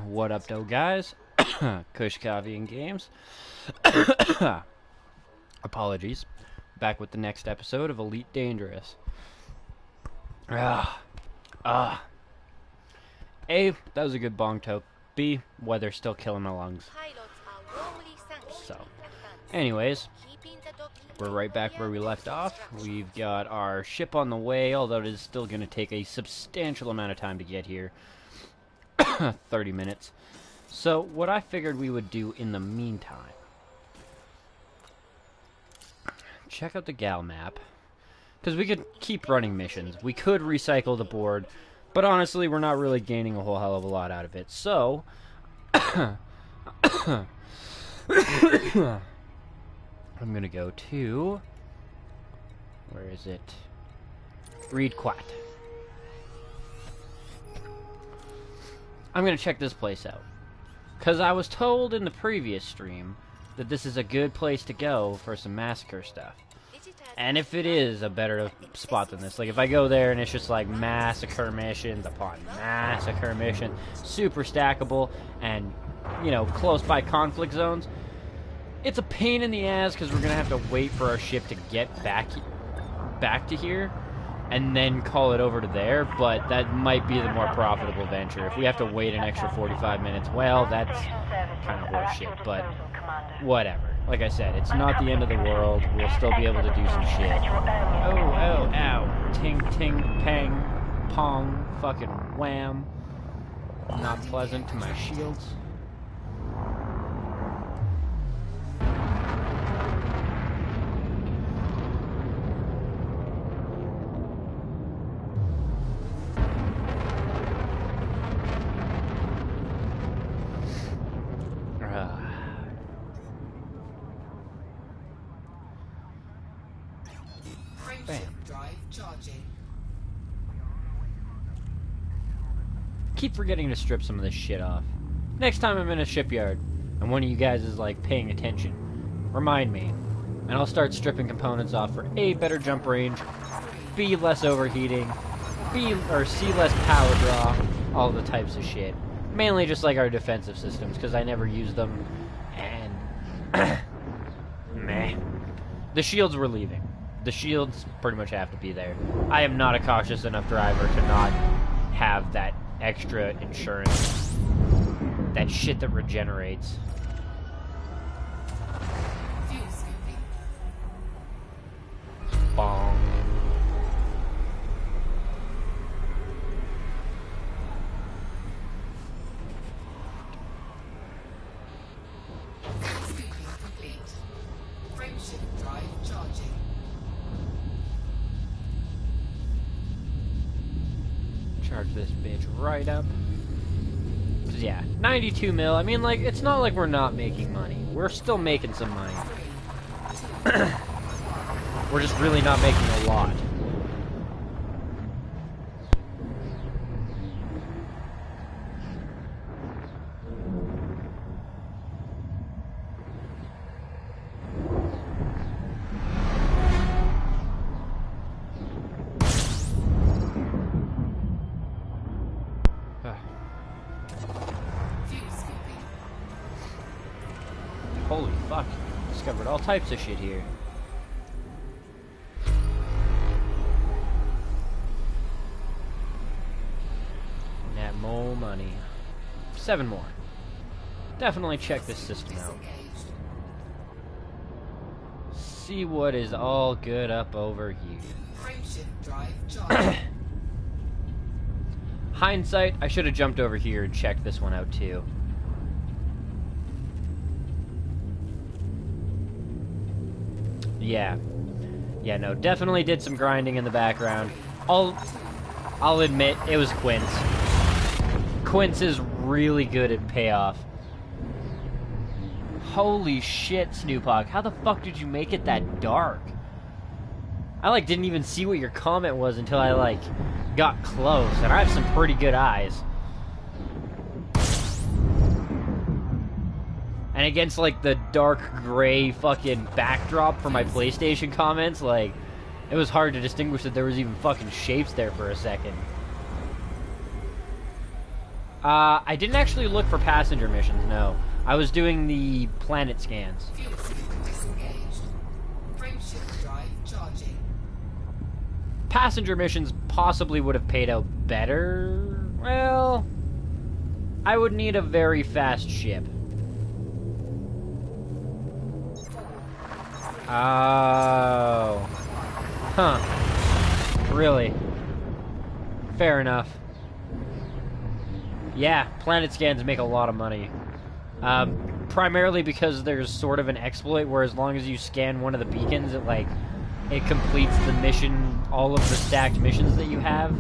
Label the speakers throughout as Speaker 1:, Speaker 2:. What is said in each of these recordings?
Speaker 1: What up, though, guys? Kush Coffee and Games. Apologies. Back with the next episode of Elite Dangerous. Ah. A, that was a good bong toke. B, weather's still killing my lungs. So, anyways, we're right back where we left off. We've got our ship on the way, although it is still going to take a substantial amount of time to get here. 30 minutes. So, what I figured we would do in the meantime, check out the Gal map, because we could keep running missions. We could recycle the board, but honestly, we're not really gaining a whole hell of a lot out of it. So, I'm going to go to, where is it? Reed Quat. I'm going to check this place out, because I was told in the previous stream that this is a good place to go for some massacre stuff. And if it is a better spot than this, like if I go there and it's just like massacre missions upon massacre mission, super stackable, and, you know, close by conflict zones, it's a pain in the ass because we're going to have to wait for our ship to get back to here and then call it over to there, but that might be the more profitable venture. If we have to wait an extra 45 minutes, well, that's kind of horseshit, but whatever. Like I said, it's not the end of the world. We'll still be able to do some shit. Oh, ow. Ting, ting, pang, pong, fucking wham. Not pleasant to my shields. Keep forgetting to strip some of this shit off. Next time I'm in a shipyard and one of you guys is like paying attention, remind me, and I'll start stripping components off for A, better jump range, B, less overheating, C, less power draw, all the types of shit. Mainly just like our defensive systems, because I never use them, and meh. The shields were leaving. The shields pretty much have to be there. I am not a cautious enough driver to not have that extra insurance. That shit that regenerates. Bong. Charge this bitch right up. 'Cause yeah, 92 mil. I mean, like, it's not like we're not making money. We're still making some money. We're just really not making a lot. Holy fuck. Discovered all types of shit here. Net more money. 7 more. Definitely check this system out. See what is all good up over here. Hindsight, I should have jumped over here and checked this one out too. Yeah, no, definitely did some grinding in the background. I'll admit, it was Quince. Quince is really good at payoff. Holy shit, Snoopog, how the fuck did you make it that dark? I, like, didn't even see what your comment was until I, like, got close, and I have some pretty good eyes. And against, like, the dark gray fucking backdrop for my PlayStation comments, like, it was hard to distinguish that there was even fucking shapes there for a second. I didn't actually look for passenger missions, no. I was doing the planet scans. Passenger missions possibly would have paid out better. Well, I would need a very fast ship. Oh. Huh. Really? Fair enough. Yeah, planet scans make a lot of money. Primarily because there's sort of an exploit where as long as you scan one of the beacons, it completes the mission, all of the stacked missions that you have.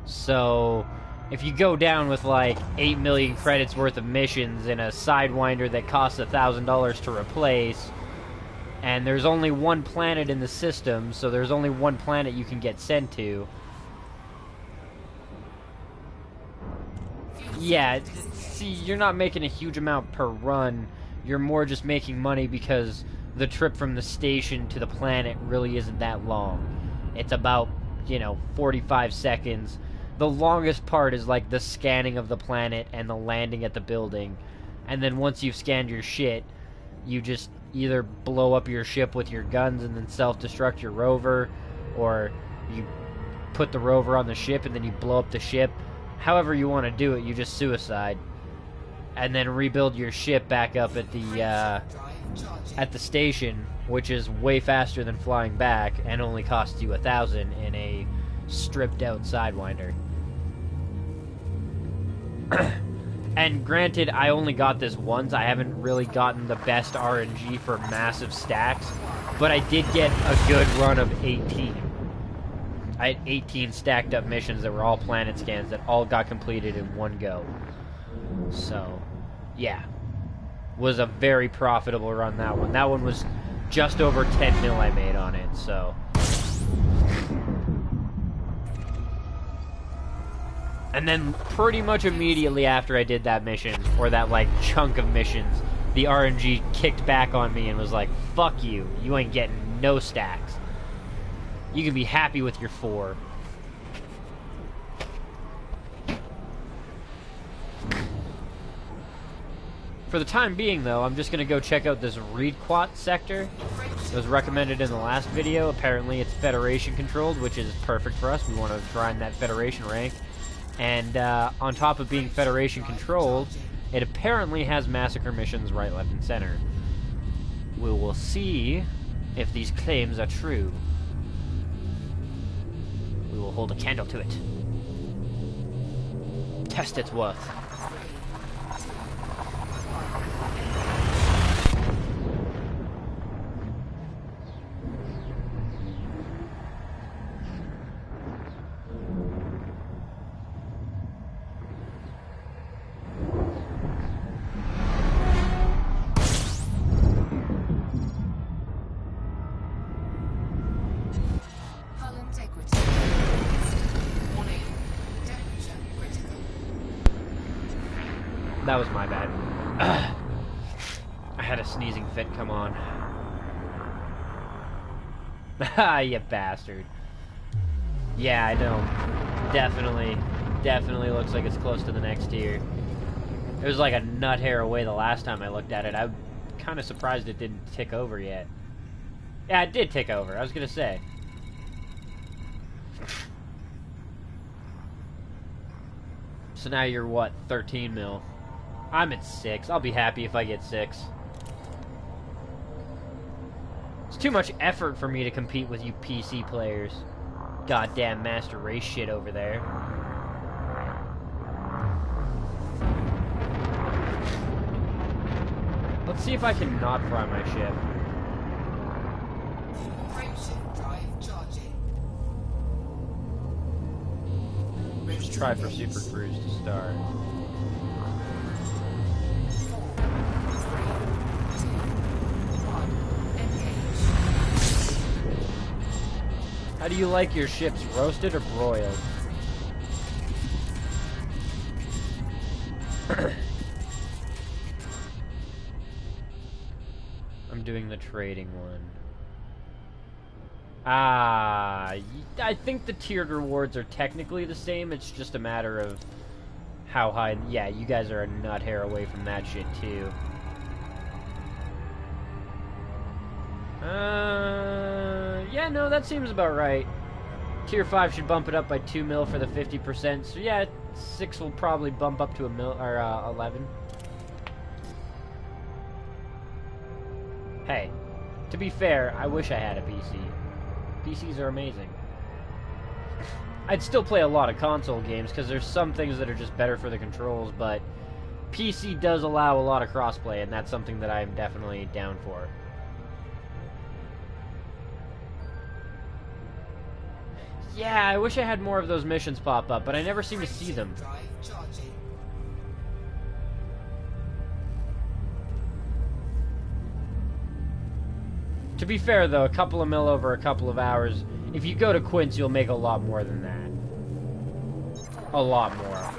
Speaker 1: So, if you go down with like 8 million credits worth of missions in a Sidewinder that costs $1,000 to replace, and there's only one planet in the system, so there's only one planet you can get sent to. Yeah, see, you're not making a huge amount per run. You're more just making money because the trip from the station to the planet really isn't that long. It's about, 45 seconds. The longest part is like the scanning of the planet and the landing at the building. And then once you've scanned your shit, you just either blow up your ship with your guns and then self-destruct your rover, or you put the rover on the ship and then you blow up the ship. However you want to do it, you just suicide. And then rebuild your ship back up at the station, which is way faster than flying back and only costs you $1,000 in a stripped out Sidewinder. And granted, I only got this once. I haven't really gotten the best RNG for massive stacks, but I did get a good run of 18. I had 18 stacked up missions that were all planet scans that all got completed in one go. So, yeah. Was a very profitable run, that one. That one was just over 10 mil I made on it, so. And then pretty much immediately after I did that mission, or that, chunk of missions, the RNG kicked back on me and was like, fuck you, you ain't getting no stacks. You can be happy with your 4. For the time being, though, I'm just going to go check out this Reedquat sector. It was recommended in the last video. Apparently it's Federation controlled, which is perfect for us. We want to grind that Federation rank. And on top of being Federation controlled, it apparently has massacre missions right, left, and center. We will see if these claims are true. We will hold a candle to it. Test its worth. That was my bad. I had a sneezing fit come on. Ah, you bastard. Yeah, I know. Definitely looks like it's close to the next tier. It was like a nut hair away the last time I looked at it. I'm kind of surprised it didn't tick over yet. Yeah, it did tick over. I was gonna say. So now you're what, 13 mil? I'm at 6. I'll be happy if I get 6. It's too much effort for me to compete with you PC players. Goddamn Master Race shit over there. Let's see if I can not fry my ship. Let's try for Super Cruise to start. How do you like your ships, roasted or broiled? I'm doing the trading one. I think the tiered rewards are technically the same. It's just a matter of how high... Yeah, you guys are a nut hair away from that shit, too. Yeah, no, that seems about right. Tier 5 should bump it up by 2 mil for the 50%, so yeah, 6 will probably bump up to a mil, or 11. Hey, to be fair, I wish I had a PC. PCs are amazing. I'd still play a lot of console games, because there's some things that are just better for the controls, but PC does allow a lot of crossplay, and that's something that I'm definitely down for. Yeah, I wish I had more of those missions pop up, but I never seem to see them. To be fair, though, a couple of mil over a couple of hours, if you go to Quince, you'll make a lot more than that. A lot more.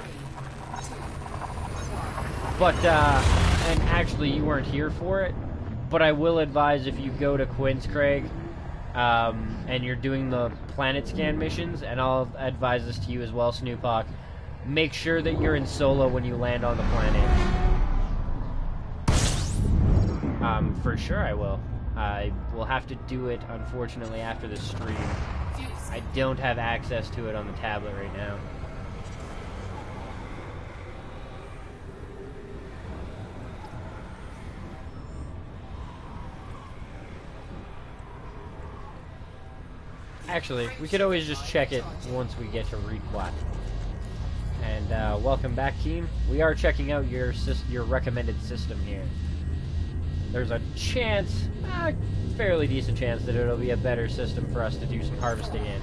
Speaker 1: But, and actually, you weren't here for it, but I will advise if you go to Quince, Craig, and you're doing the planet scan missions, and I'll advise this to you as well, Snoophawk, make sure that you're in solo when you land on the planet. For sure I will. I will have to do it, unfortunately, after the stream. I don't have access to it on the tablet right now. Actually, we could always just check it once we get to Requat. And welcome back, team. We are checking out your recommended system here. There's a chance, fairly decent chance, that it'll be a better system for us to do some harvesting in.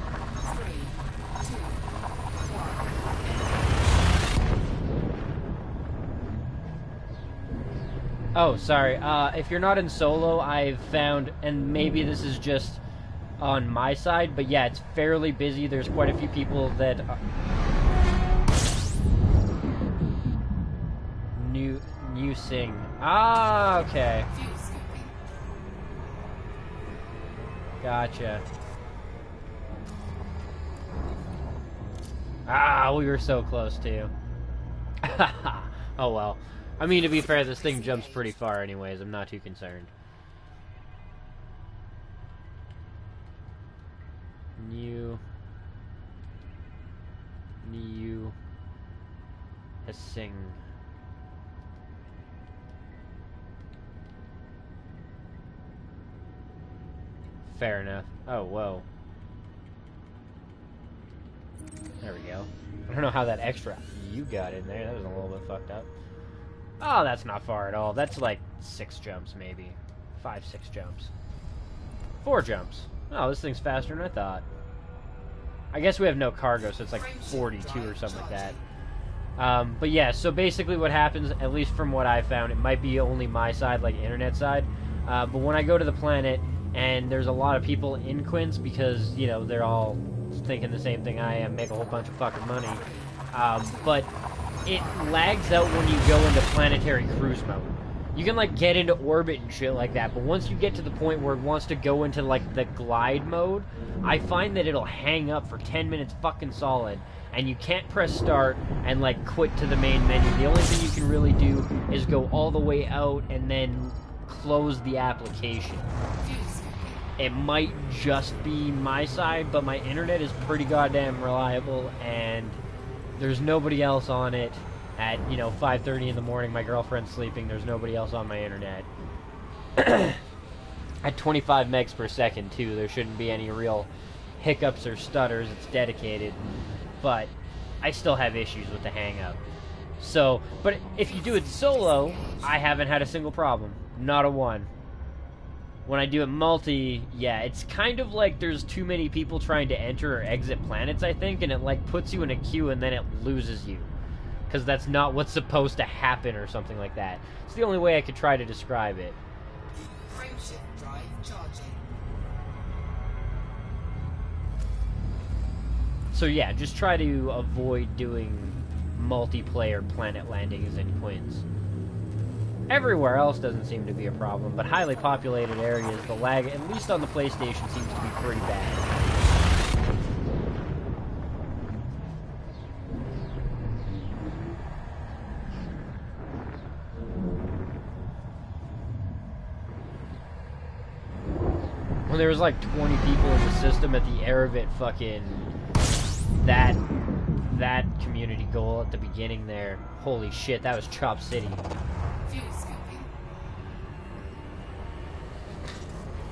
Speaker 1: Oh, sorry. If you're not in solo, I've found, and maybe this is just on my side, but yeah, it's fairly busy. There's quite a few people that... New Sing. Ah, okay. Gotcha. Ah, we were so close, too. Oh, well. I mean, to be fair, this thing jumps pretty far anyways. I'm not too concerned. New Sing. Fair enough. Oh, whoa. There we go. I don't know how that extra you got in there. That was a little bit fucked up. Oh, that's not far at all. That's like 6 jumps, maybe. 5, 6 jumps. 4 jumps. Oh, this thing's faster than I thought. I guess we have no cargo, so it's like 42 or something like that. But yeah, so basically what happens, at least from what I found, it might be only my side, like internet side, but when I go to the planet, and there's a lot of people in Quince, because, you know, they're all thinking the same thing I am, make a whole bunch of fucking money, but it lags out when you go into planetary cruise mode. You can, like, get into orbit and shit like that, but once you get to the point where it wants to go into, like, the glide mode, I find that it'll hang up for 10 minutes fucking solid, and you can't press start and, like, quit to the main menu. The only thing you can really do is go all the way out and then close the application. It might just be my side, but my internet is pretty goddamn reliable, and there's nobody else on it. At, you know, 5:30 in the morning, my girlfriend's sleeping, there's nobody else on my internet. At 25 megs per second, too, there shouldn't be any real hiccups or stutters, it's dedicated. But I still have issues with the hang-up. So, but if you do it solo, I haven't had a single problem. Not a one. When I do it multi, yeah, it's kind of like there's too many people trying to enter or exit planets, I think, and it, like, puts you in a queue and then it loses you. Because that's not what's supposed to happen or something like that. It's the only way I could try to describe it.
Speaker 2: Frameshift drive charging.
Speaker 1: So yeah, just try to avoid doing multiplayer planet landings in Quince. Everywhere else doesn't seem to be a problem, but highly populated areas, the lag, at least on the PlayStation, seems to be pretty bad. when there was like 20 people in the system at the Erevet fucking that community goal at the beginning there. Holy shit, that was Chop City.
Speaker 2: Fuel scooping.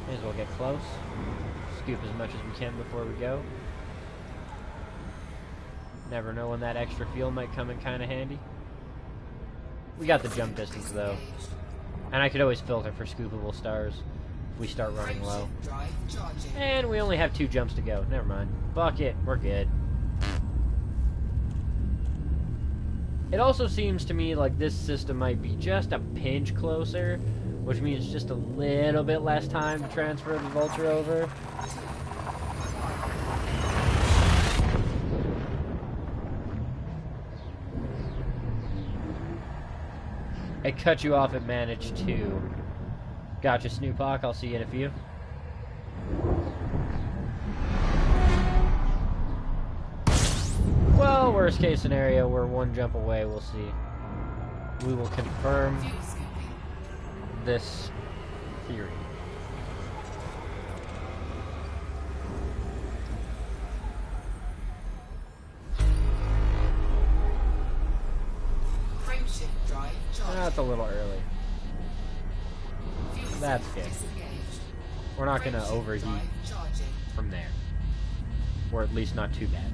Speaker 1: May as well get close. Scoop as much as we can before we go. Never know when that extra fuel might come in kind of handy. We got the jump distance though. And I could always filter for scoopable stars if we start running low.
Speaker 2: Drive charging.
Speaker 1: And we only have 2 jumps to go. Never mind. Fuck it. We're good. It also seems to me like this system might be just a pinch closer, which means just a little bit less time to transfer the Vulture over. It cut you off at Manage 2. Gotcha, Snoopak. I'll see you in a few. Well, worst case scenario, we're 1 jump away. We'll see. We will confirm
Speaker 2: Fuel scooping.
Speaker 1: this theory.
Speaker 2: Frameshift drive charging.
Speaker 1: That's a little early.
Speaker 2: Fuel
Speaker 1: That's
Speaker 2: cell
Speaker 1: good.
Speaker 2: disengaged.
Speaker 1: We're not gonna
Speaker 2: Frameshift
Speaker 1: overheat
Speaker 2: drive charging.
Speaker 1: from there. Or at least not too bad.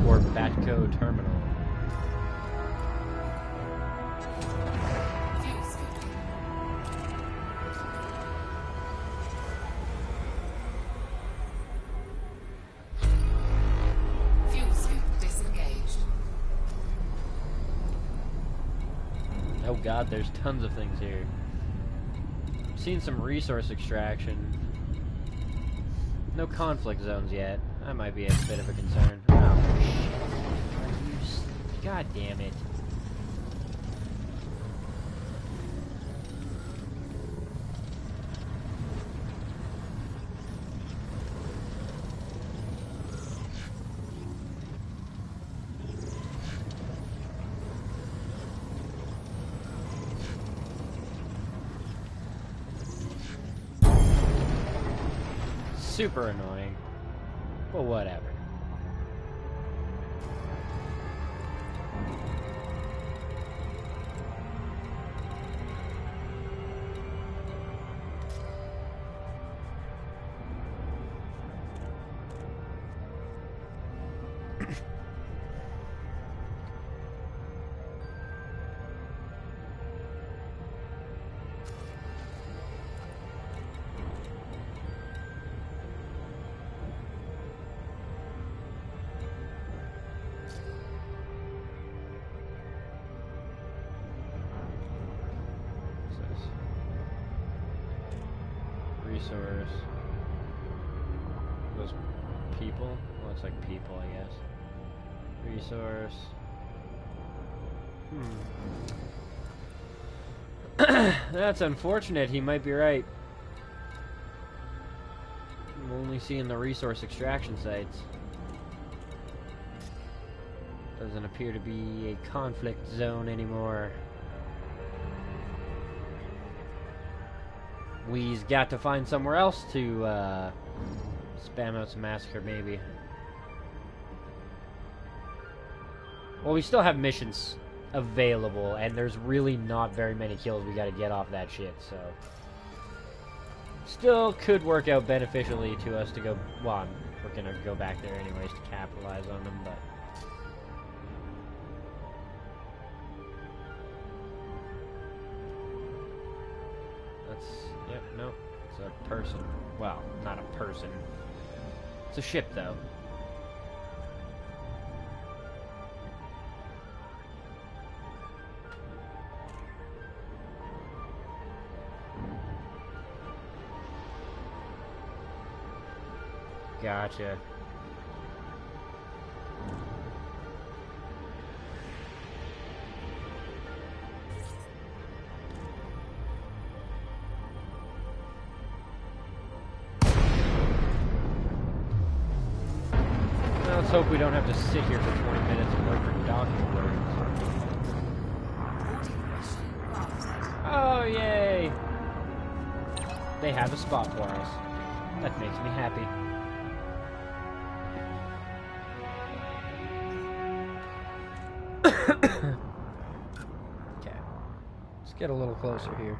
Speaker 1: Or Batco Terminal.
Speaker 2: Fuel scooping. Fuel scoop disengaged.
Speaker 1: Oh god, there's tons of things here. Seen some resource extraction. No conflict zones yet. That might be a bit of a concern. Oh, shit. God damn it. Super annoying. But whatever. Resource. Those people? Looks like people, I guess. Resource. That's unfortunate. He might be right. I'm only seeing the resource extraction sites. Doesn't appear to be a conflict zone anymore. We's got to find somewhere else to spam out some massacre, maybe. Well, we still have missions available, and there's really not very many kills we gotta get off that shit, so... Still could work out beneficially to us to go... Well, we're gonna go back there anyways to capitalize on them, but... That's... Yep, no. It's a person. Well, not a person. It's a ship, though. Gotcha. Well, let's hope we don't have to sit here for 20 minutes and wait for docking alerts.
Speaker 2: Boarding permission granted.
Speaker 1: Oh, yay! They have a spot for us. That makes me happy. Okay. Let's get a little closer here.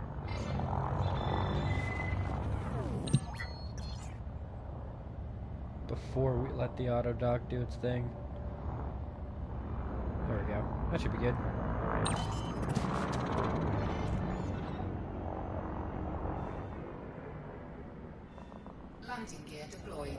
Speaker 1: Before we let the auto dock do its thing. There we go. That should be good.
Speaker 2: Landing gear deployed.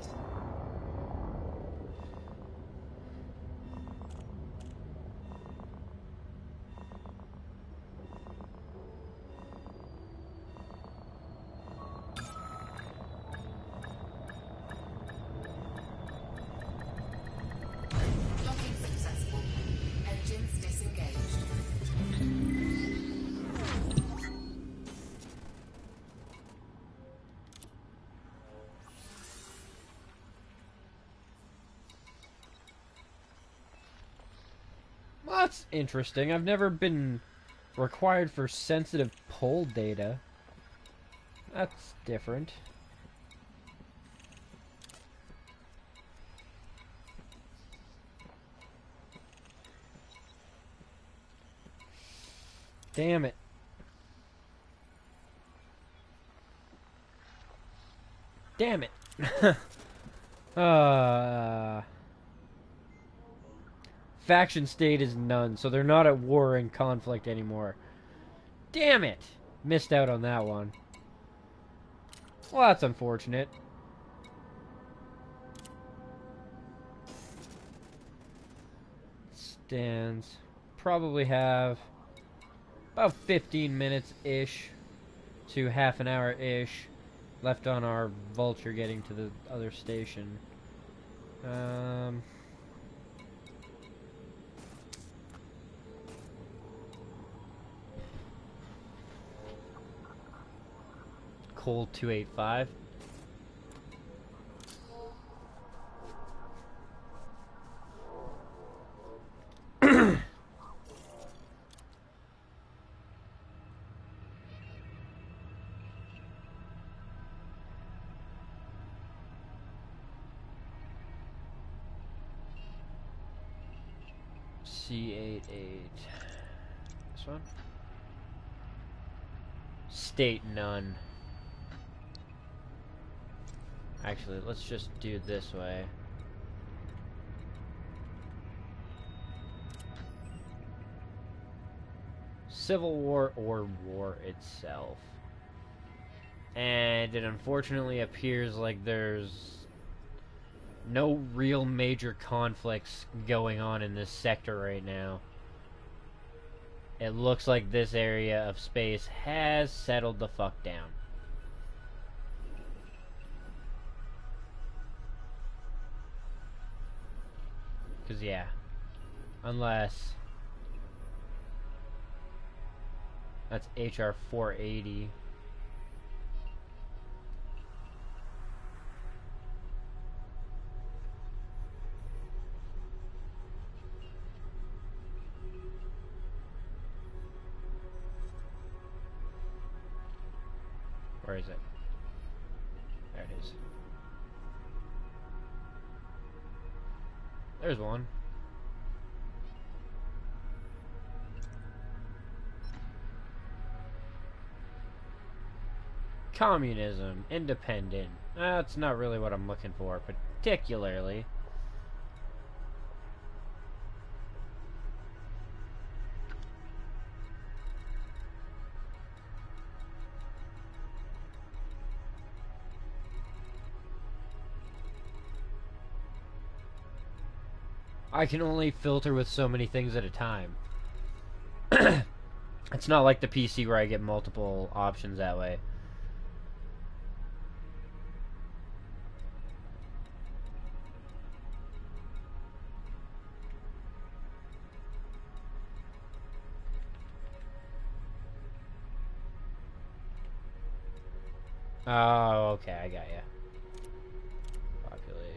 Speaker 2: Docking successful. Engines disengaged.
Speaker 1: Well, that's interesting. I've never been required for sensitive poll data. That's different. Damn it. Damn it. Faction state is none, so they're not at war and conflict anymore. Damn it! Missed out on that one. Well, that's unfortunate. Stands. Probably have about 15 minutes-ish to half an hour-ish left on our Vulture getting to the other station. Cold 285. C88. This one? State none. Actually, let's just do it this way. Civil War or war itself. And it unfortunately appears like there's no real major conflicts going on in this sector right now. It looks like this area of space has settled the fuck down. Because, yeah. Unless that's HR 480. Where is it? There it is. There's one. Communism, independent. That's not really what I'm looking for, particularly. I can only filter with so many things at a time. It's not like the PC where I get multiple options that way. Oh, okay, I got ya. Population.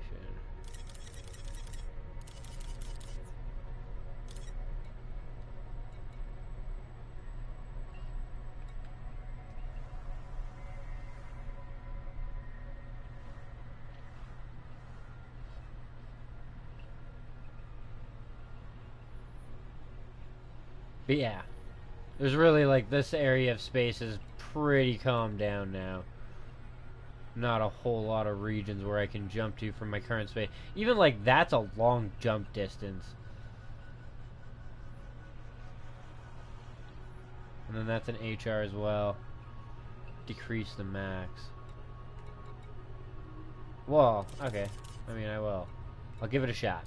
Speaker 1: But yeah, there's really like this area of space is pretty calmed down now. Not a whole lot of regions where I can jump to from my current space. Even like that's a long jump distance. And then that's an HR as well. Decrease the max. Well, okay. I mean, I will. I'll give it a shot.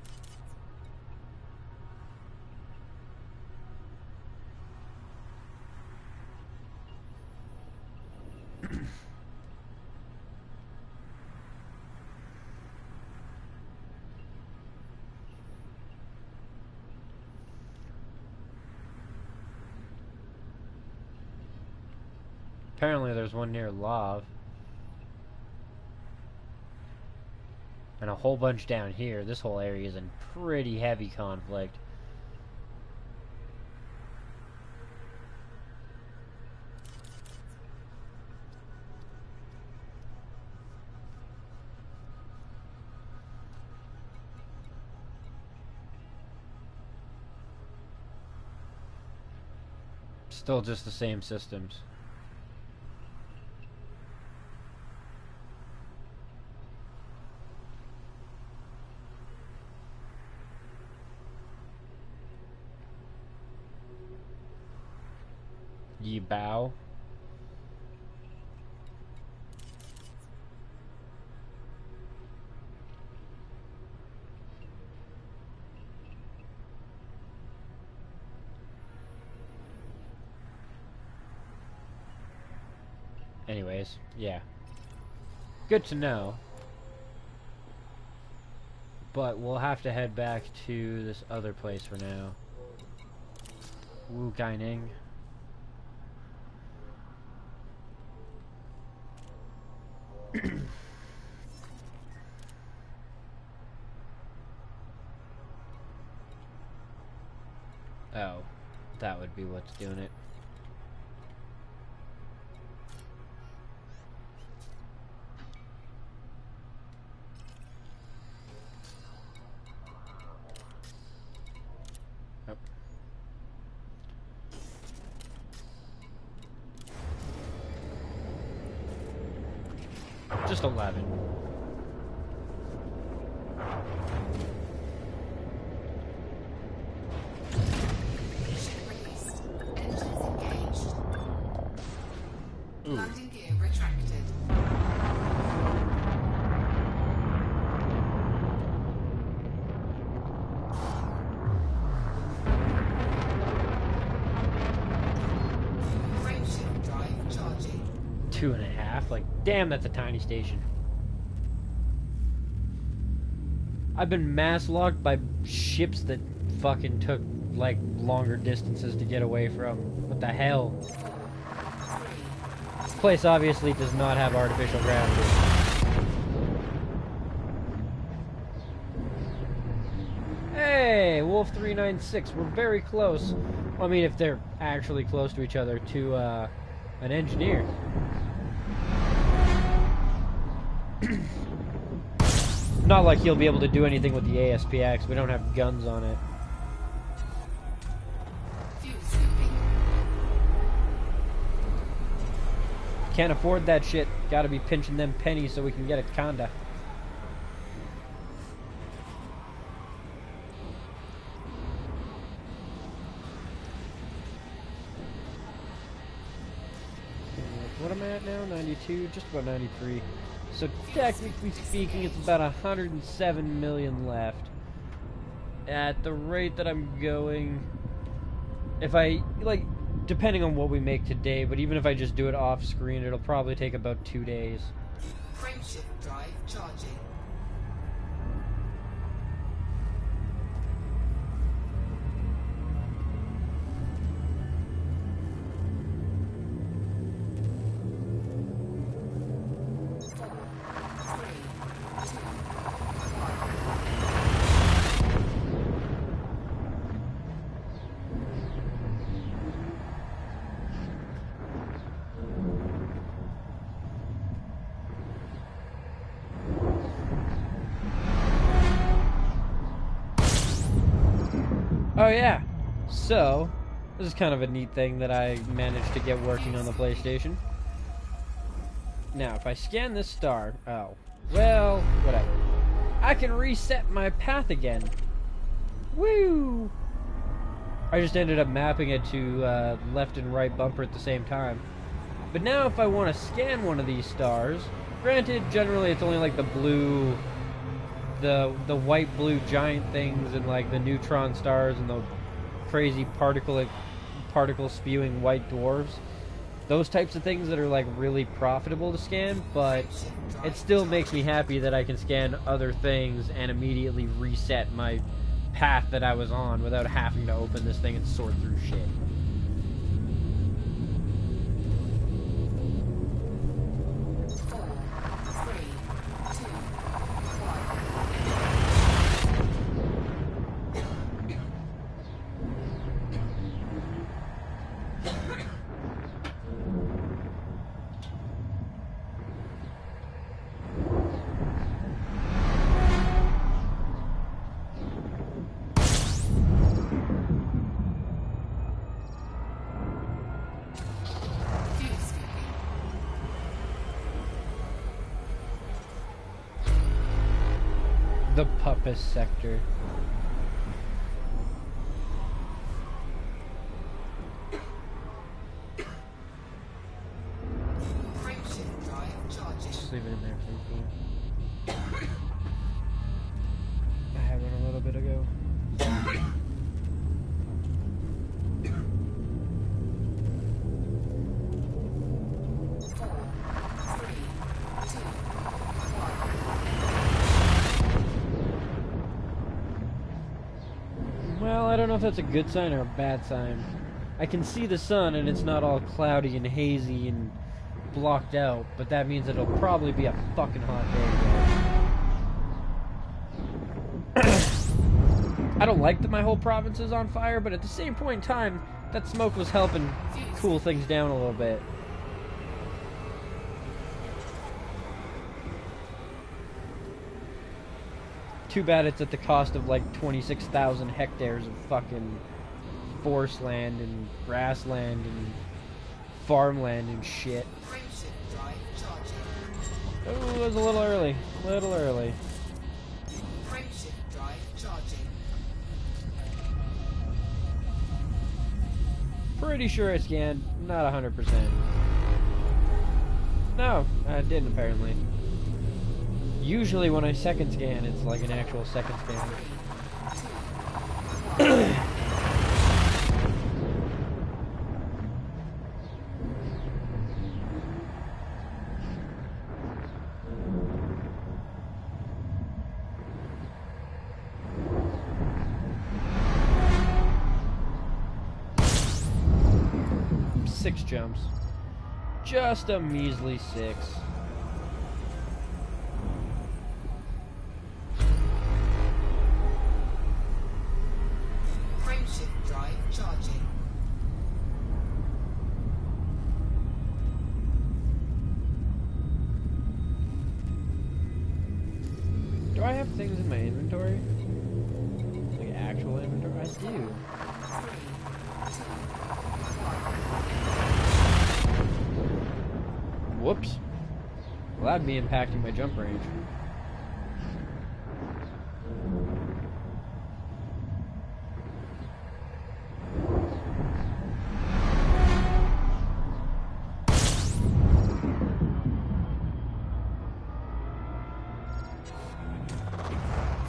Speaker 1: Apparently there's one near Love. And a whole bunch down here. This whole area is in pretty heavy conflict. Still just the same systems. Ye bow. Anyways, yeah. Good to know. But we'll have to head back to this other place for now. Wu Gaining. Oh, that would be what's doing it. Oh. Just 11.
Speaker 2: Released. Engines engaged.
Speaker 1: Ooh.
Speaker 2: Landing gear retracted. Frameshift drive charging.
Speaker 1: 2.5. Like, damn, that's a tiny station. I've been mass locked by ships that fucking took like longer distances to get away from. What the hell? This place obviously does not have artificial gravity. Hey, Wolf 396. We're very close. I mean, if they're actually close to each other, to an engineer. Not like he'll be able to do anything with the ASPX. We don't have guns on it.
Speaker 2: Fuel scooping.
Speaker 1: Can't afford that shit. Gotta be pinching them pennies so we can get a Conda. What am I at now? 92? Just about 93. So technically speaking, it's about 107 million left. At the rate that I'm going, if I, like, depending on what we make today, but even if I just do it off screen, it'll probably take about 2 days.
Speaker 2: Frameshift drive charging.
Speaker 1: yeah, so this is kind of a neat thing that I managed to get working on the PlayStation. Now, if I scan this star, oh, well, whatever. I can reset my path again. Woo! I just ended up mapping it to left and right bumper at the same time. But now if I want to scan one of these stars, granted, generally it's only like the blue, the white blue giant things and like the neutron stars and the crazy particle spewing white dwarves. Those types of things that are like really profitable to scan, but it still makes me happy that I can scan other things and immediately reset my path that I was on without having to open this thing and sort through shit. The Puppet Sector.
Speaker 2: Frameshift drive charging.
Speaker 1: Just leave it in there for you. I had one a little bit ago. Well, I don't know if that's a good sign or a bad sign. I can see the sun and it's not all cloudy and hazy and blocked out, but that means it'll probably be a fucking hot day. I don't like that my whole province is on fire, but at the same point in time, that smoke was helping cool things down a little bit. Too bad it's at the cost of like 26,000 hectares of fucking forest land and grassland and farmland and shit.
Speaker 2: Frameshift drive charging.
Speaker 1: Oh, it was a little early. A little early.
Speaker 2: Frameshift drive charging.
Speaker 1: Pretty sure I scanned. Not 100%. No, I didn't apparently. Usually when I second scan, it's like an actual second scan. Six jumps. Just a measly 6.
Speaker 2: Frameshift drive charging.
Speaker 1: Do I have things in my inventory? Like actual inventory? I do. Whoops. Well, that'd be impacting my jump range.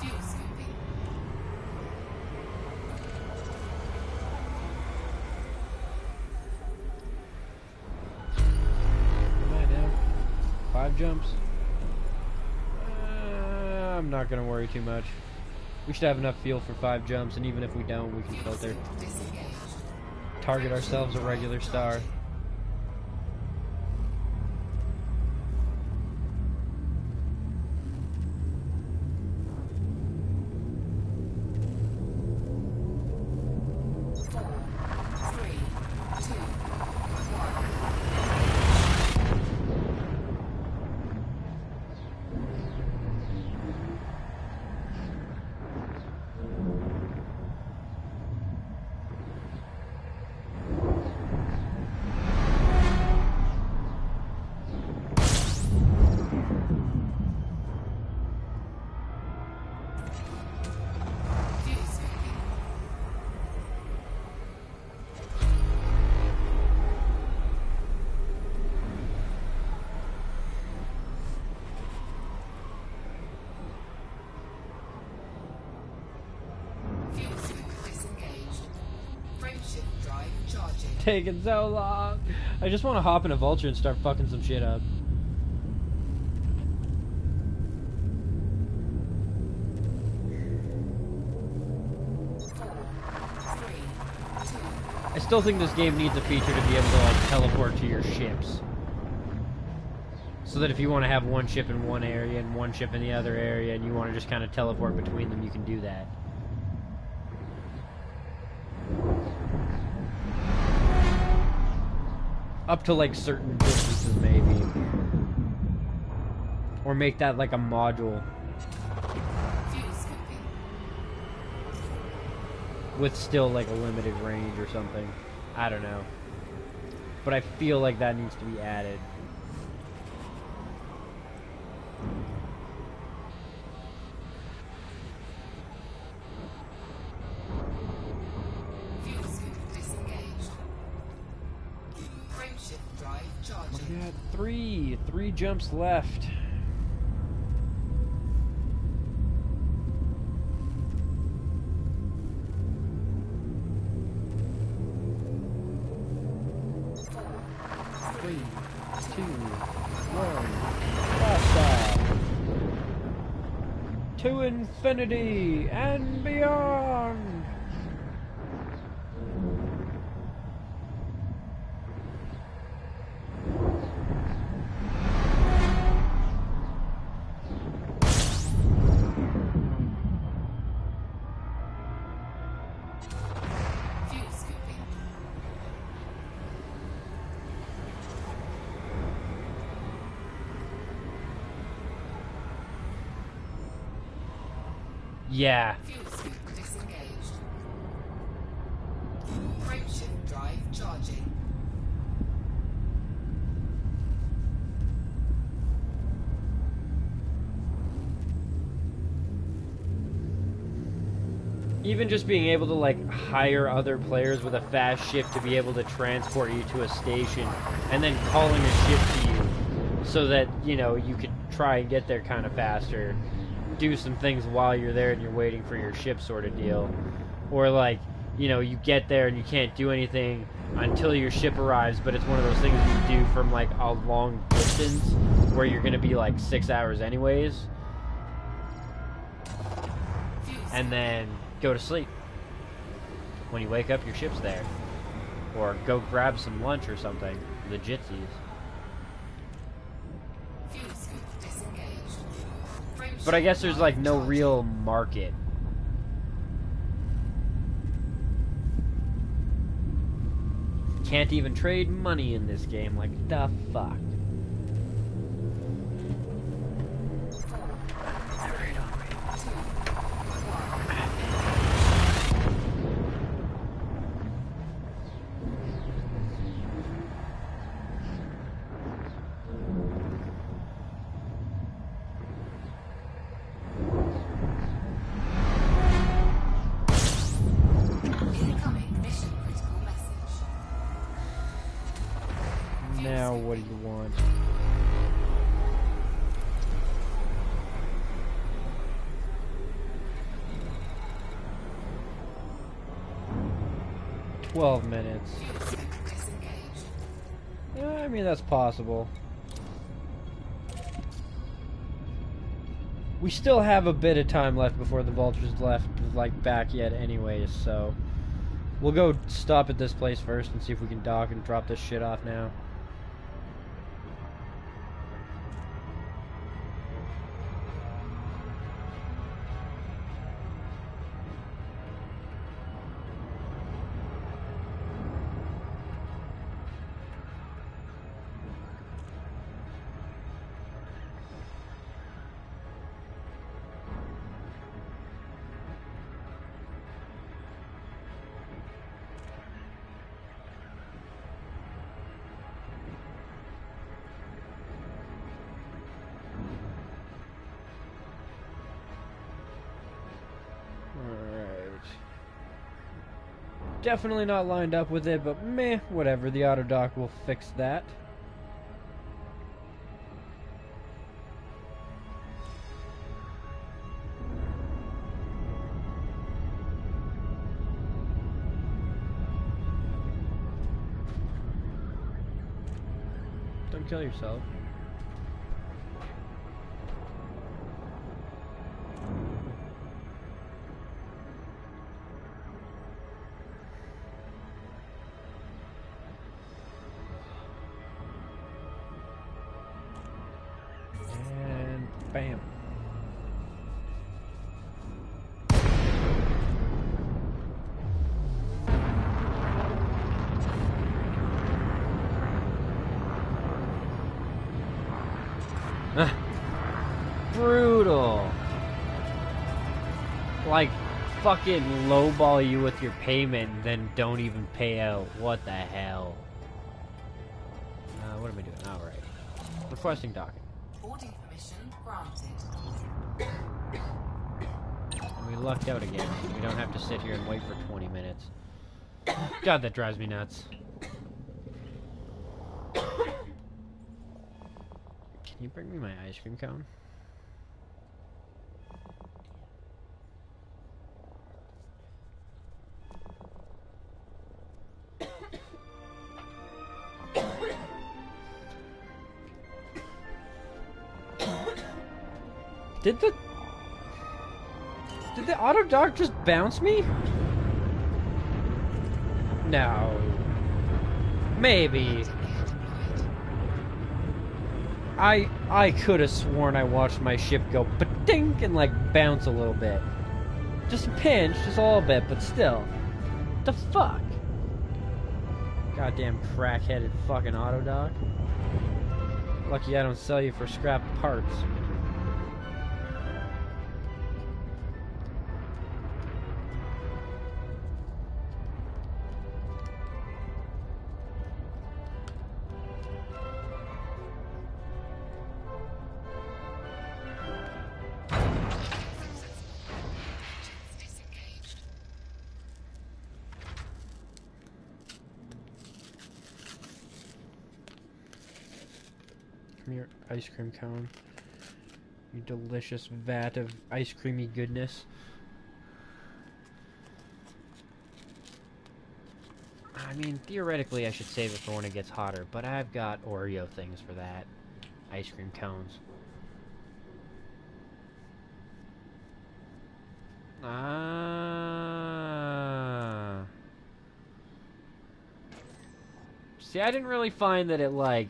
Speaker 2: Fuel scooping.
Speaker 1: Am I now? 5 jumps? I'm not gonna worry too much. We should have enough fuel for 5 jumps, and even if we don't, we can filter.
Speaker 2: Disengaged.
Speaker 1: Target ourselves a regular star. taking so long. I just want to hop in a vulture and start fucking some shit up. I still think this game needs a feature to be able to like teleport to your ships. So that if you want to have one ship in one area and one ship in the other area and you want to just kind of teleport between them, you can do that. Up to like certain distances maybe. Or make that like a module. With still like a limited range or something. I don't know. But I feel like that needs to be added. We got three jumps left. Three, two, one, blast off. To infinity and beyond. Yeah.
Speaker 2: Fuel scoop disengaged. Frameshift drive charging.
Speaker 1: Even just being able to like hire other players with a fast ship to be able to transport you to a station and then calling a ship to you so that, you know, you could try and get there kind of faster. Do some things while you're there and you're waiting for your ship sort of deal. Or like, you know, you get there and you can't do anything until your ship arrives, but it's one of those things you do from like a long distance where you're going to be like 6 hours anyways. And then go to sleep. When you wake up, your ship's there. Or go grab some lunch or something. The jitsies. But I guess there's like no real market. Can't even trade money in this game. Like, the fuck? Now, what do you want? "12 minutes. I mean, that's possible. We still have a bit of time left before the vultures left, like, back yet anyways, so... We'll go stop at this place first and see if we can dock and drop this shit off now. Definitely not lined up with it, but meh, whatever. The auto dock will fix that. Don't kill yourself. And bam. Brutal. Like, fucking lowball you with your payment and then don't even pay out. What the hell? What am I doing? Alright. Requesting docket.
Speaker 2: Boarding permission granted.
Speaker 1: And we lucked out again. We don't have to sit here and wait for 20 minutes. God, that drives me nuts. Can you bring me my ice cream cone? Did the auto dock just bounce me? No. Maybe. I could have sworn I watched my ship go ba-dink and like bounce a little bit. Just a pinch, just a little bit, but still. What the fuck? Goddamn crack-headed fucking auto dock. Lucky I don't sell you for scrap parts. Your ice cream cone. You delicious vat of ice creamy goodness. I mean, theoretically I should save it for when it gets hotter, but I've got Oreo things for that. Ice cream cones. Ah. See, I didn't really find that it, like...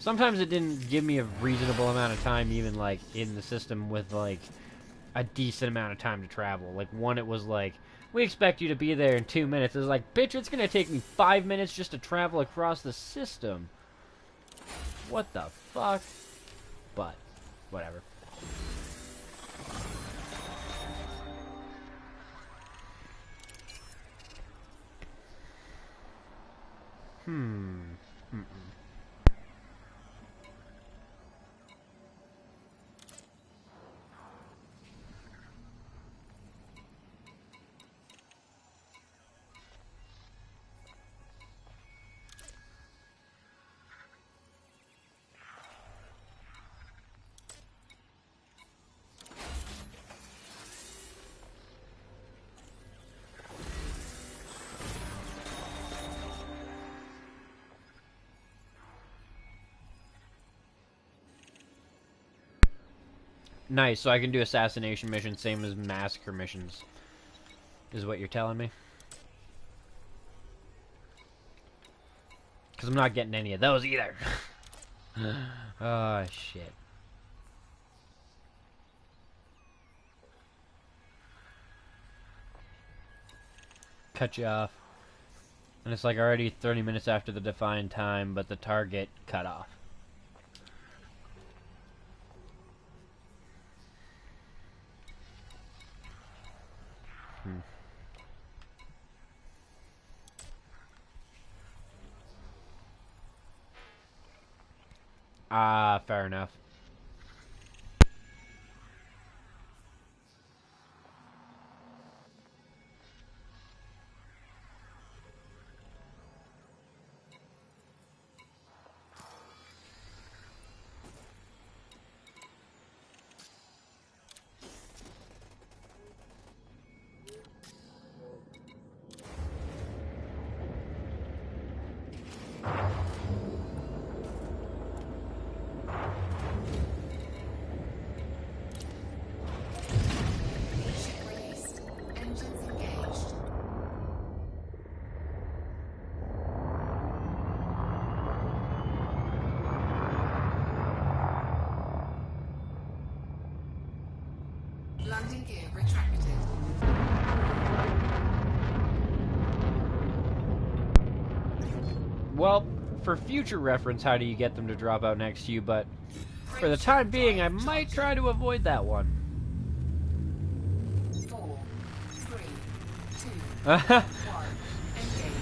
Speaker 1: Sometimes it didn't give me a reasonable amount of time, even, like, in the system with, like, a decent amount of time to travel. Like, one, it was like, we expect you to be there in 2 minutes. It was like, bitch, it's gonna take me 5 minutes just to travel across the system. What the fuck? But, whatever. Nice, so I can do assassination missions, same as massacre missions. Is what you're telling me? Because I'm not getting any of those either. Oh, shit. Cut you off. And it's like already 30 minutes after the defined time, but the target cut off. Ah, fair enough.
Speaker 2: Landing gear retracted.
Speaker 1: Well, for future reference, how do you get them to drop out next to you? But for the time being, I might try to avoid that one.
Speaker 2: 4, 3, 2, 1. Engage.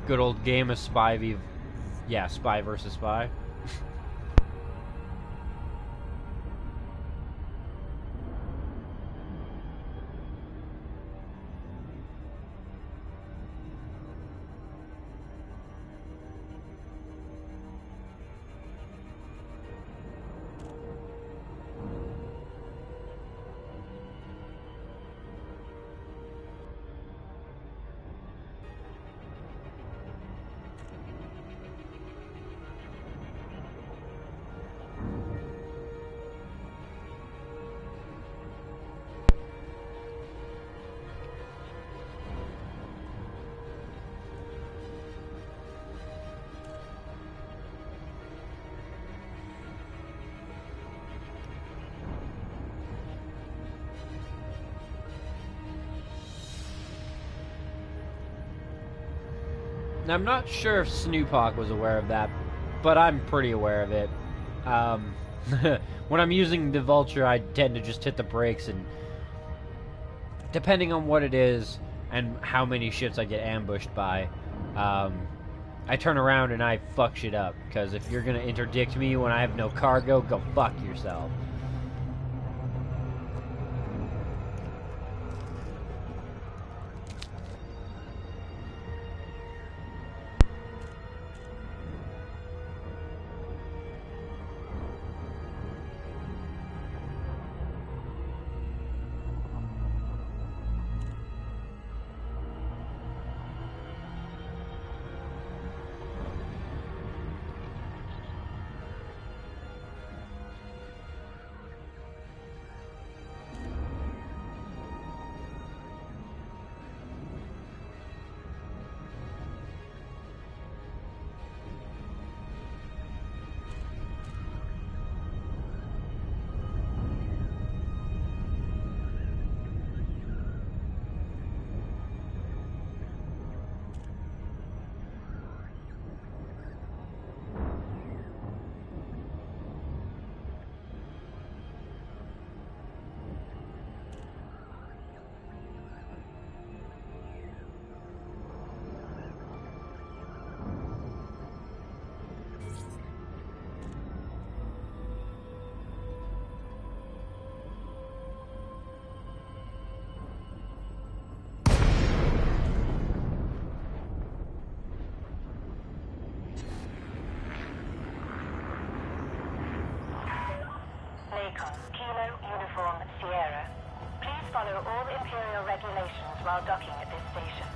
Speaker 1: Good old game of spy spy versus spy. Now, I'm not sure if Snoophawk was aware of that, but I'm pretty aware of it. When I'm using the Vulture, I tend to just hit the brakes, and depending on what it is and how many ships I get ambushed by, I turn around and I fuck shit up. Because if you're going to interdict me when I have no cargo, go fuck yourself.
Speaker 3: Kilo Uniform Sierra. Please follow all Imperial regulations while docking at this station.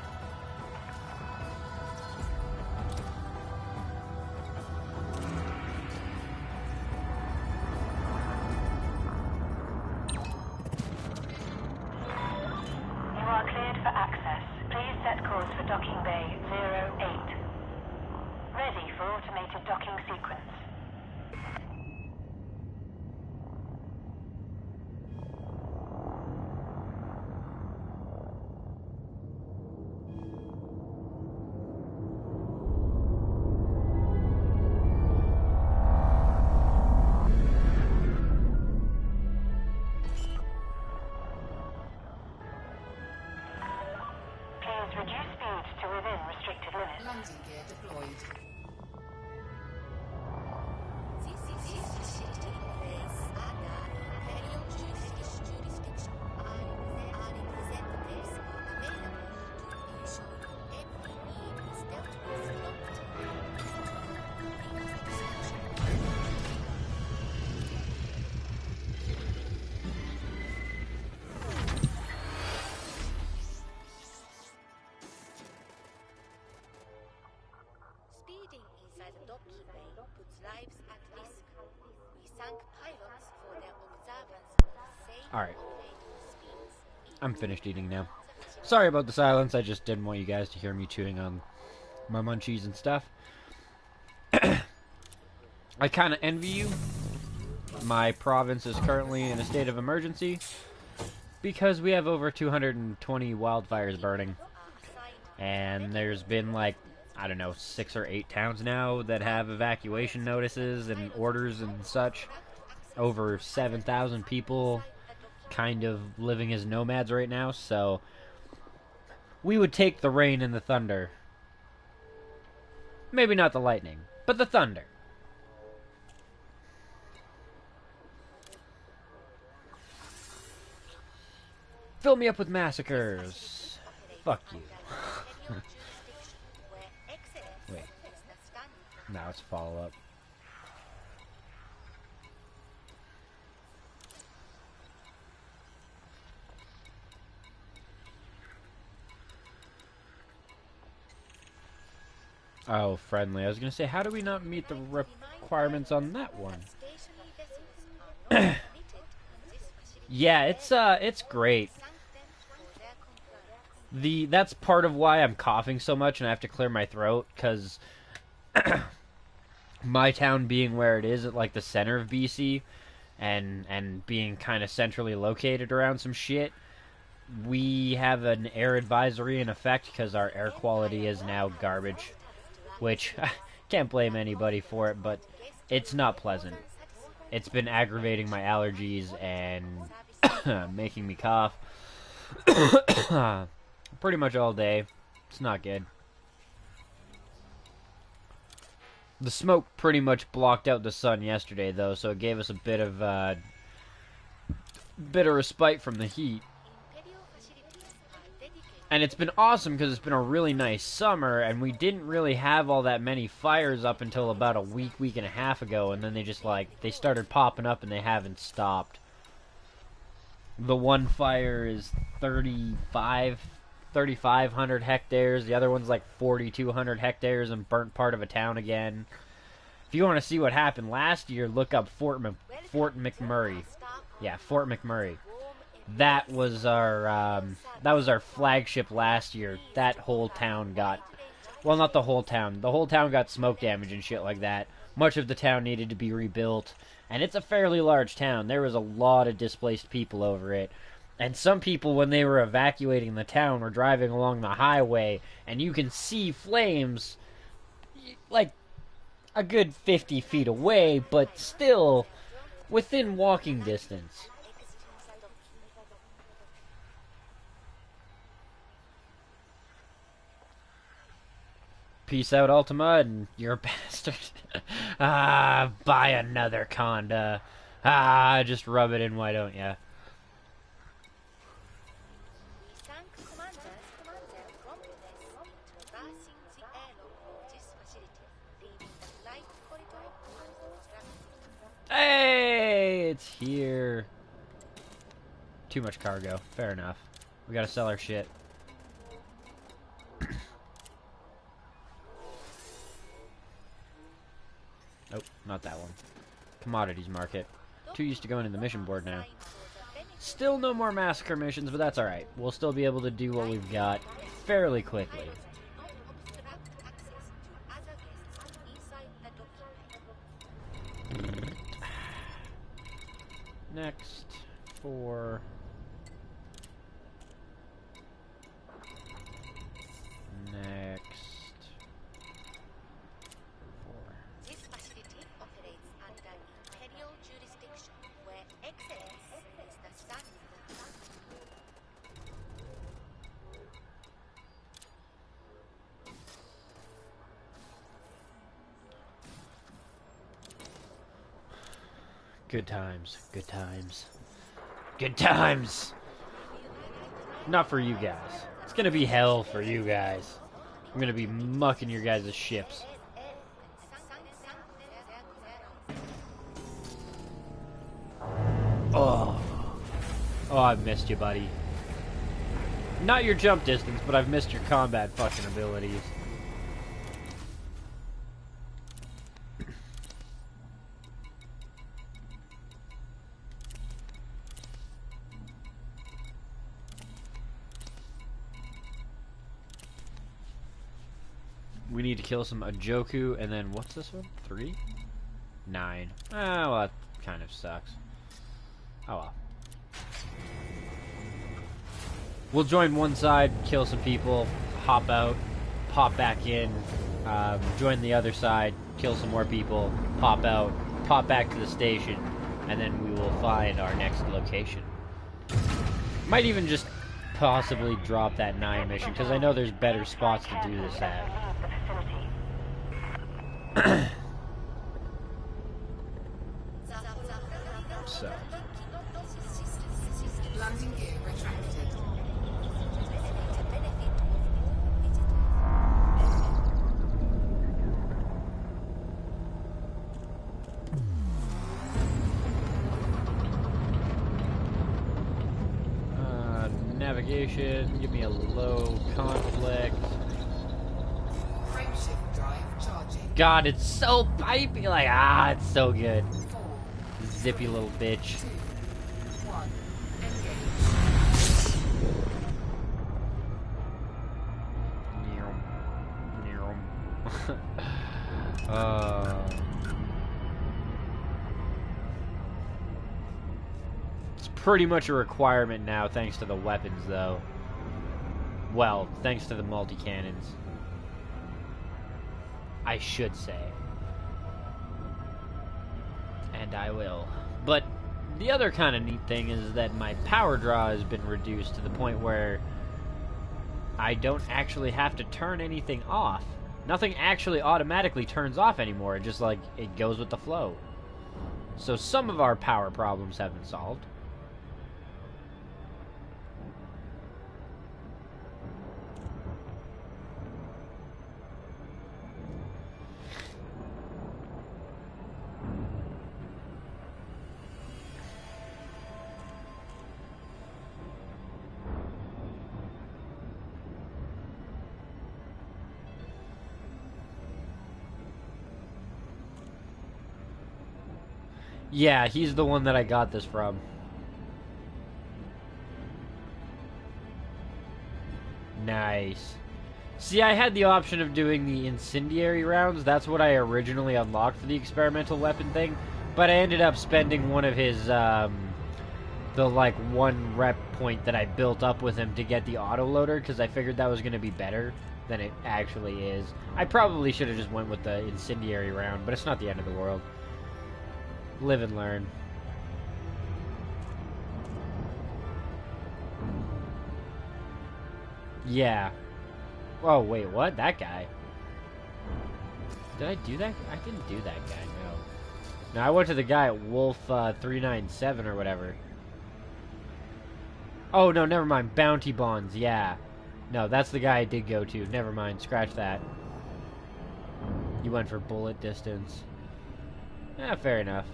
Speaker 3: You are cleared for access. Please set course for docking bay 08. Ready for automated docking sequence. Reduce speed to within restricted limits.
Speaker 2: Landing gear deployed.
Speaker 4: Inside the docking bay puts lives at risk. We thank pilots for their observance of safe
Speaker 1: Alright.
Speaker 4: operating speeds.
Speaker 1: I'm finished eating now. Sorry about the silence, I just didn't want you guys to hear me chewing on my munchies and stuff. I kind of envy you. My province is currently in a state of emergency because we have over 220 wildfires burning. And there's been like, I don't know, 6 or 8 towns now that have evacuation notices and orders and such. Over 7,000 people kind of living as nomads right now, so we would take the rain and the thunder. Maybe not the lightning, but the thunder. Fill me up with massacres. Fuck you. Wait. Now it's follow-up. Oh, friendly. I was gonna say, how do we not meet the requirements on that one? Yeah, it's great. That's part of why I'm coughing so much and I have to clear my throat, because my town being where it is at like the center of BC and being kind of centrally located around some shit, we have an air advisory in effect because our air quality is now garbage, which I can't blame anybody for it, but it's not pleasant. It's been aggravating my allergies and making me cough pretty much all day. It's not good. The smoke pretty much blocked out the sun yesterday, though, so it gave us a bit of respite from the heat. And it's been awesome because it's been a really nice summer, and we didn't really have all that many fires up until about a week and a half ago, and then they started popping up and they haven't stopped. The one fire is 3,500 hectares. The other one's like 4,200 hectares and burnt part of a town again. If you want to see what happened last year, look up Fort McMurray. Yeah, Fort McMurray. That was our flagship last year. That whole town got, well, not the whole town. The whole town got smoke damage and shit like that. Much of the town needed to be rebuilt, and it's a fairly large town. There was a lot of displaced people over it. And some people, when they were evacuating the town, were driving along the highway, and you can see flames like a good 50 feet away, but still within walking distance. Peace out, Ultima, and you're a bastard. Buy another Conda. Just rub it in, why don't ya? Hey, it's here. Too much cargo. Fair enough. We gotta sell our shit. Nope, not that one. Commodities market. Too used to going to the mission board now. Still no more massacre missions, but that's alright. We'll still be able to do what we've got fairly quickly. Next, for... Next...
Speaker 4: This facility operates under imperial jurisdiction, where excellence is the standard.
Speaker 1: Good times, good times. Good times! Not for you guys. It's gonna be hell for you guys. I'm gonna be mucking your guys' ships. Oh. Oh, I've missed you, buddy. Not your jump distance, but I've missed your combat fucking abilities. We need to kill some Ajoku, and then what's this one? 3? 9. Ah, well, that kind of sucks. Oh well. We'll join one side, kill some people, hop out, pop back in, join the other side, kill some more people, pop out, pop back to the station, and then we will find our next location. Might even just possibly drop that 9 mission, because I know there's better spots to do this at. So.
Speaker 2: Landing gear retracted.
Speaker 1: Navigation, give me a low conflict.
Speaker 2: Frameshift drive charging.
Speaker 1: God, it's so pipey. Like, it's so good.
Speaker 2: 4,
Speaker 1: Zippy little bitch.
Speaker 2: 2, 1.
Speaker 1: It's pretty much a requirement now, thanks to the weapons, though. Well, thanks to the multi-cannons. I should say. And I will. But the other kind of neat thing is that my power draw has been reduced to the point where I don't actually have to turn anything off. Nothing actually automatically turns off anymore. It just, like, it goes with the flow. So some of our power problems have been solved. Yeah, he's the one that I got this from. Nice. See, I had the option of doing the incendiary rounds. That's what I originally unlocked for the experimental weapon thing. But I ended up spending one of his, the, like, 1 rep point that I built up with him to get the autoloader, because I figured that was going to be better than it actually is. I probably should have just went with the incendiary round, but it's not the end of the world. Live and learn. Yeah. Oh, wait, what? That guy? Did I do that? I didn't do that guy, no. No, I went to the guy at Wolf 397 or whatever. Oh, no, never mind. Bounty Bonds, yeah. No, that's the guy I did go to. Never mind. Scratch that. You went for bullet distance. Yeah, fair enough.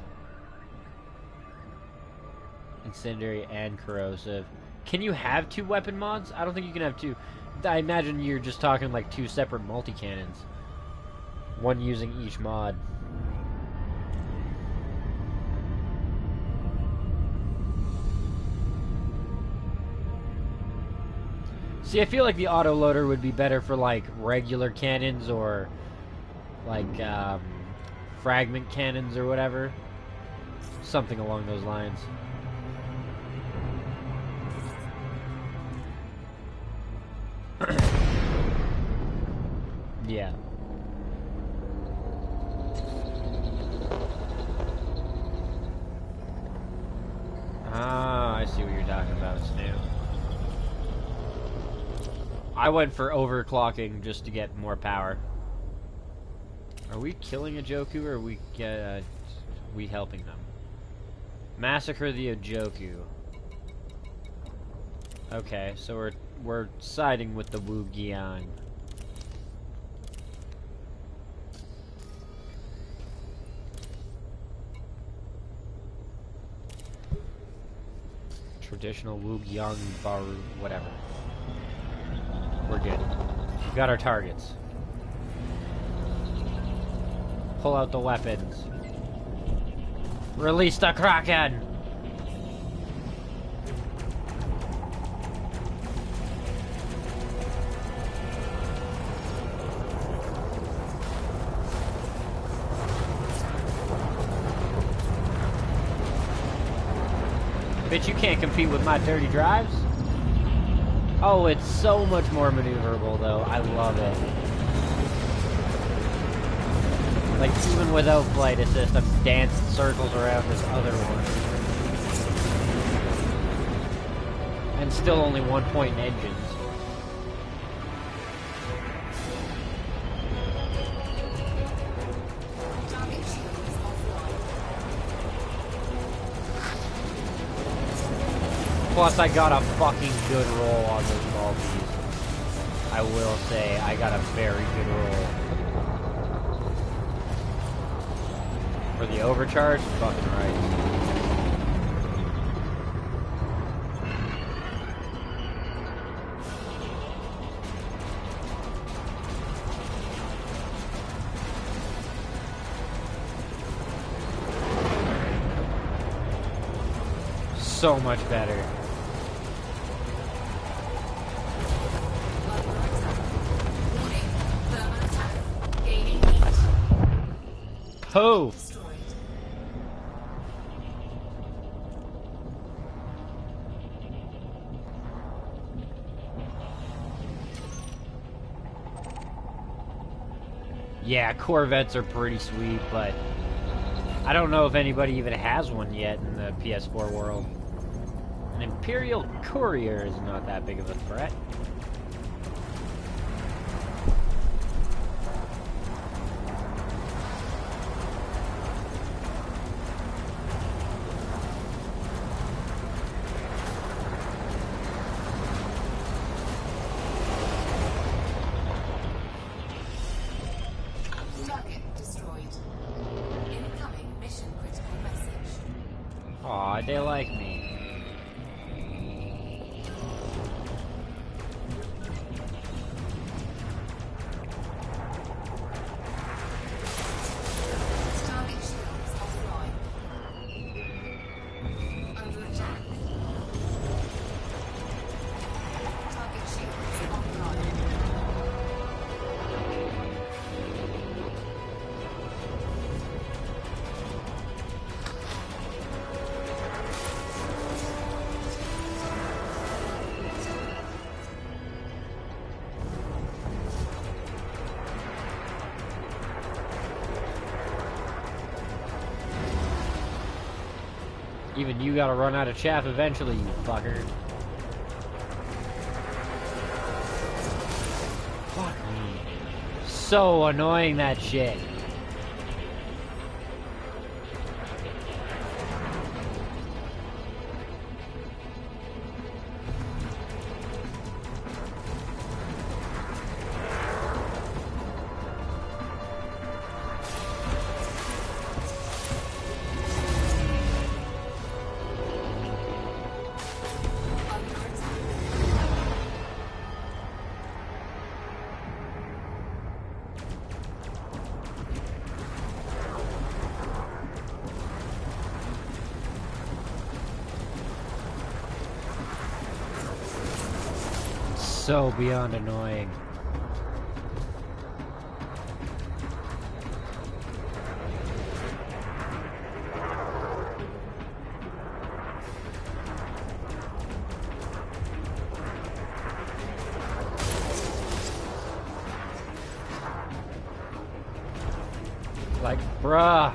Speaker 1: Incendiary and corrosive. Can you have 2 weapon mods? I don't think you can have 2. I imagine you're just talking like 2 separate multi-cannons. One using each mod. See, I feel like the autoloader would be better for like regular cannons or like fragment cannons or whatever. Something along those lines. Yeah. Ah, I see what you're talking about, Snoop. I went for overclocking just to get more power. Are we killing Ajoku, or are we helping them? Massacre the Ajoku. Okay, so we're siding with the Wu Giang. Traditional Wu Giang Baru, whatever. We're good. We've got our targets. Pull out the weapons. Release the Kraken! Bitch, you can't compete with my dirty drives. Oh, it's so much more maneuverable, though. I love it. Like, even without flight assist, I'm dancing circles around this other one. And still only 1 point in engines.
Speaker 2: Target shields offline.
Speaker 1: Plus, I got a fucking good roll on those Maltese. I will say, I got a very good roll. For the overcharge, fucking right. So much better.
Speaker 2: Under attack. Warning. Thermal attack. Gaining heat.
Speaker 1: Ho!
Speaker 2: Destroyed.
Speaker 1: Yeah, Corvettes are pretty sweet, but I don't know if anybody even has one yet in the PS4 world. An Imperial Courier is not that big of a threat.
Speaker 2: Target destroyed. Incoming mission critical message.
Speaker 1: Aw, they like me.
Speaker 2: Target shields offline. Under attack. Target shields offline.
Speaker 1: Even you gotta run out of chaff eventually, you fucker. Fuck me. So annoying, that shit.
Speaker 2: Under attack.
Speaker 1: So beyond annoying. Like, bruh.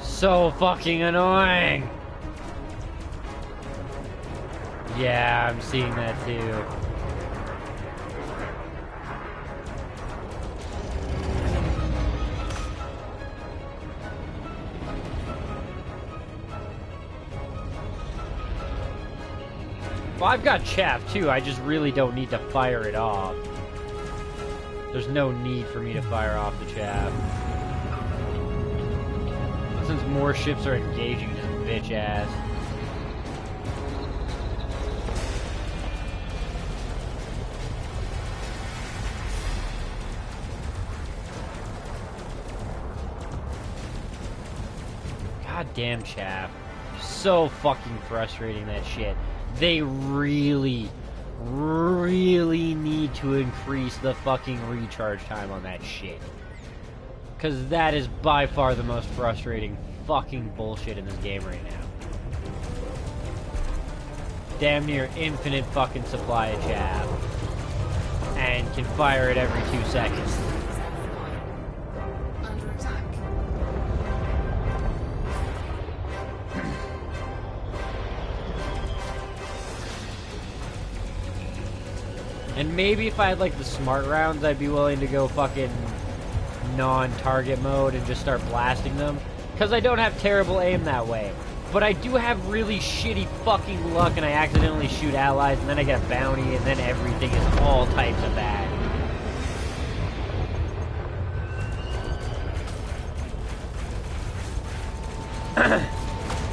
Speaker 1: So fucking annoying. Yeah, I'm seeing that too. Well, I've got chaff too, I just really don't need to fire it off. There's no need for me to fire off the chaff. Since more ships are engaging this bitch ass. Goddamn chaff. So fucking frustrating, that shit. They really need to increase the fucking recharge time on that shit. Because that is by far the most frustrating fucking bullshit in this game right now. Damn near infinite fucking supply of chaff. And can fire it every 2 seconds.
Speaker 2: Under attack.
Speaker 1: And maybe if I had like the smart rounds, I'd be willing to go fucking non-target mode and just start blasting them. Because I don't have terrible aim that way. But I do have really shitty fucking luck and I accidentally shoot allies and then I get a bounty and then everything is all types of bad.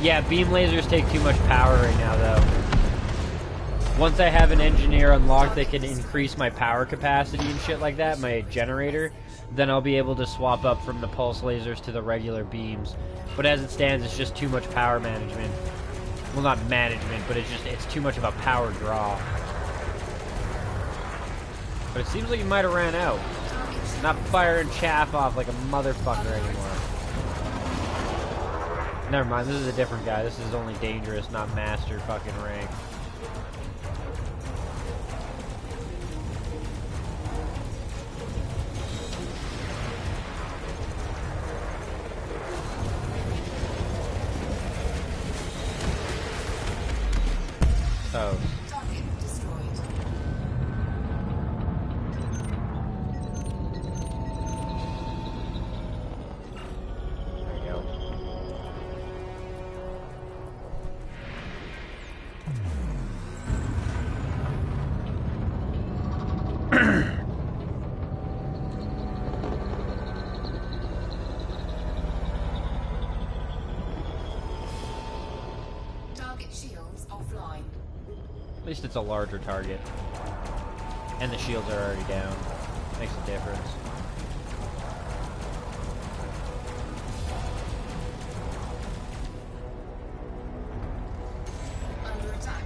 Speaker 1: Yeah, beam lasers take too much power right now though. Once I have an engineer unlocked that can increase my power capacity and shit like that, my generator, then I'll be able to swap up from the pulse lasers to the regular beams. But as it stands, it's just too much power management. Well, not management, but it's too much of a power draw. But it seems like you might have ran out. Not firing chaff off like a motherfucker anymore. Never mind, this is a different guy. This is only dangerous, not master fucking rank. Oh.
Speaker 2: Target destroyed.
Speaker 1: There you go.
Speaker 2: Target shields offline.
Speaker 1: At least it's a larger target. And the shields are already down. Makes a difference.
Speaker 2: Under attack.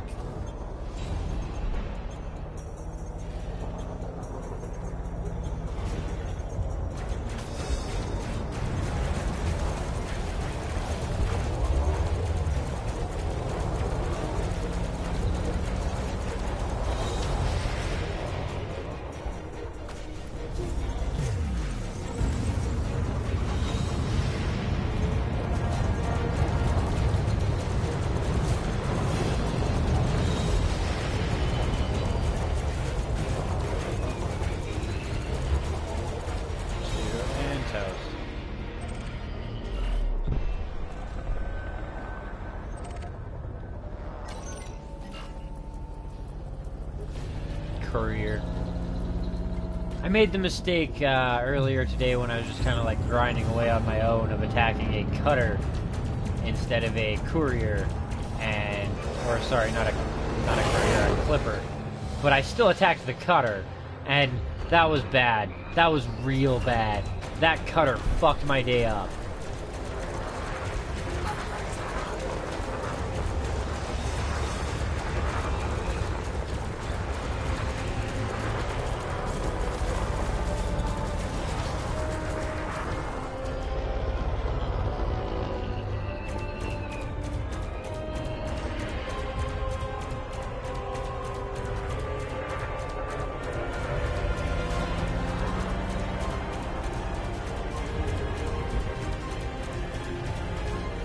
Speaker 1: And toast. Courier. I made the mistake earlier today when I was just kind of like grinding away on my own of attacking a cutter instead of a courier, or sorry, not a courier, a clipper. But I still attacked the cutter, and that was bad. That was real bad. That cutter fucked my day up.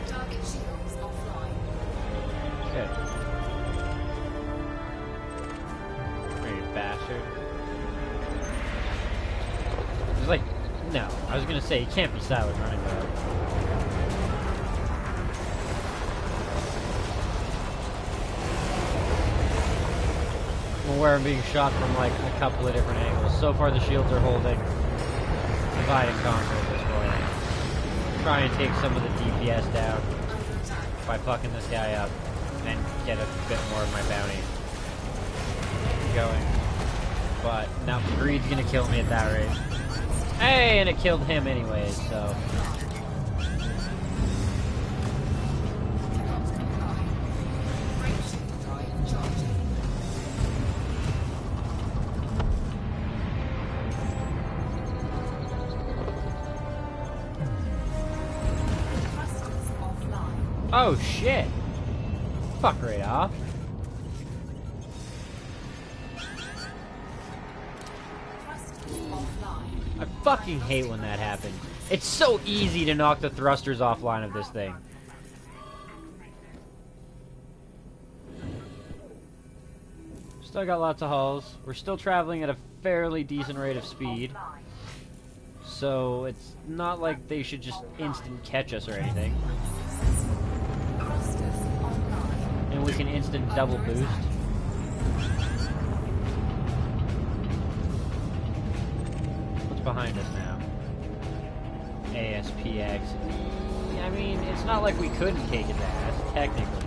Speaker 2: Target shields offline.
Speaker 1: Okay. You bastard. It's like, no. I was gonna say, you can't be silent running though. I'm aware I'm being shot from like a couple of different angles. So far the shields are holding. Divide and conquer at this point. Try and take some of the DPS down
Speaker 2: Under attack.
Speaker 1: by fucking this guy up and get a bit more of my bounty going. But no, greed's gonna kill me at that rate. Hey, and it killed him anyways, so.
Speaker 2: Cannot comply. Brake shield drive charging.
Speaker 1: Oh shit! Fuck right off. I fucking hate when that happens. It's so easy to knock the thrusters offline of this thing. Still got lots of hulls. We're still traveling at a fairly decent rate of speed. So it's not like they should just instant catch us or anything. And we can instant double boost. What's behind us now? ASPX. I mean, it's not like we couldn't kick his ass, technically.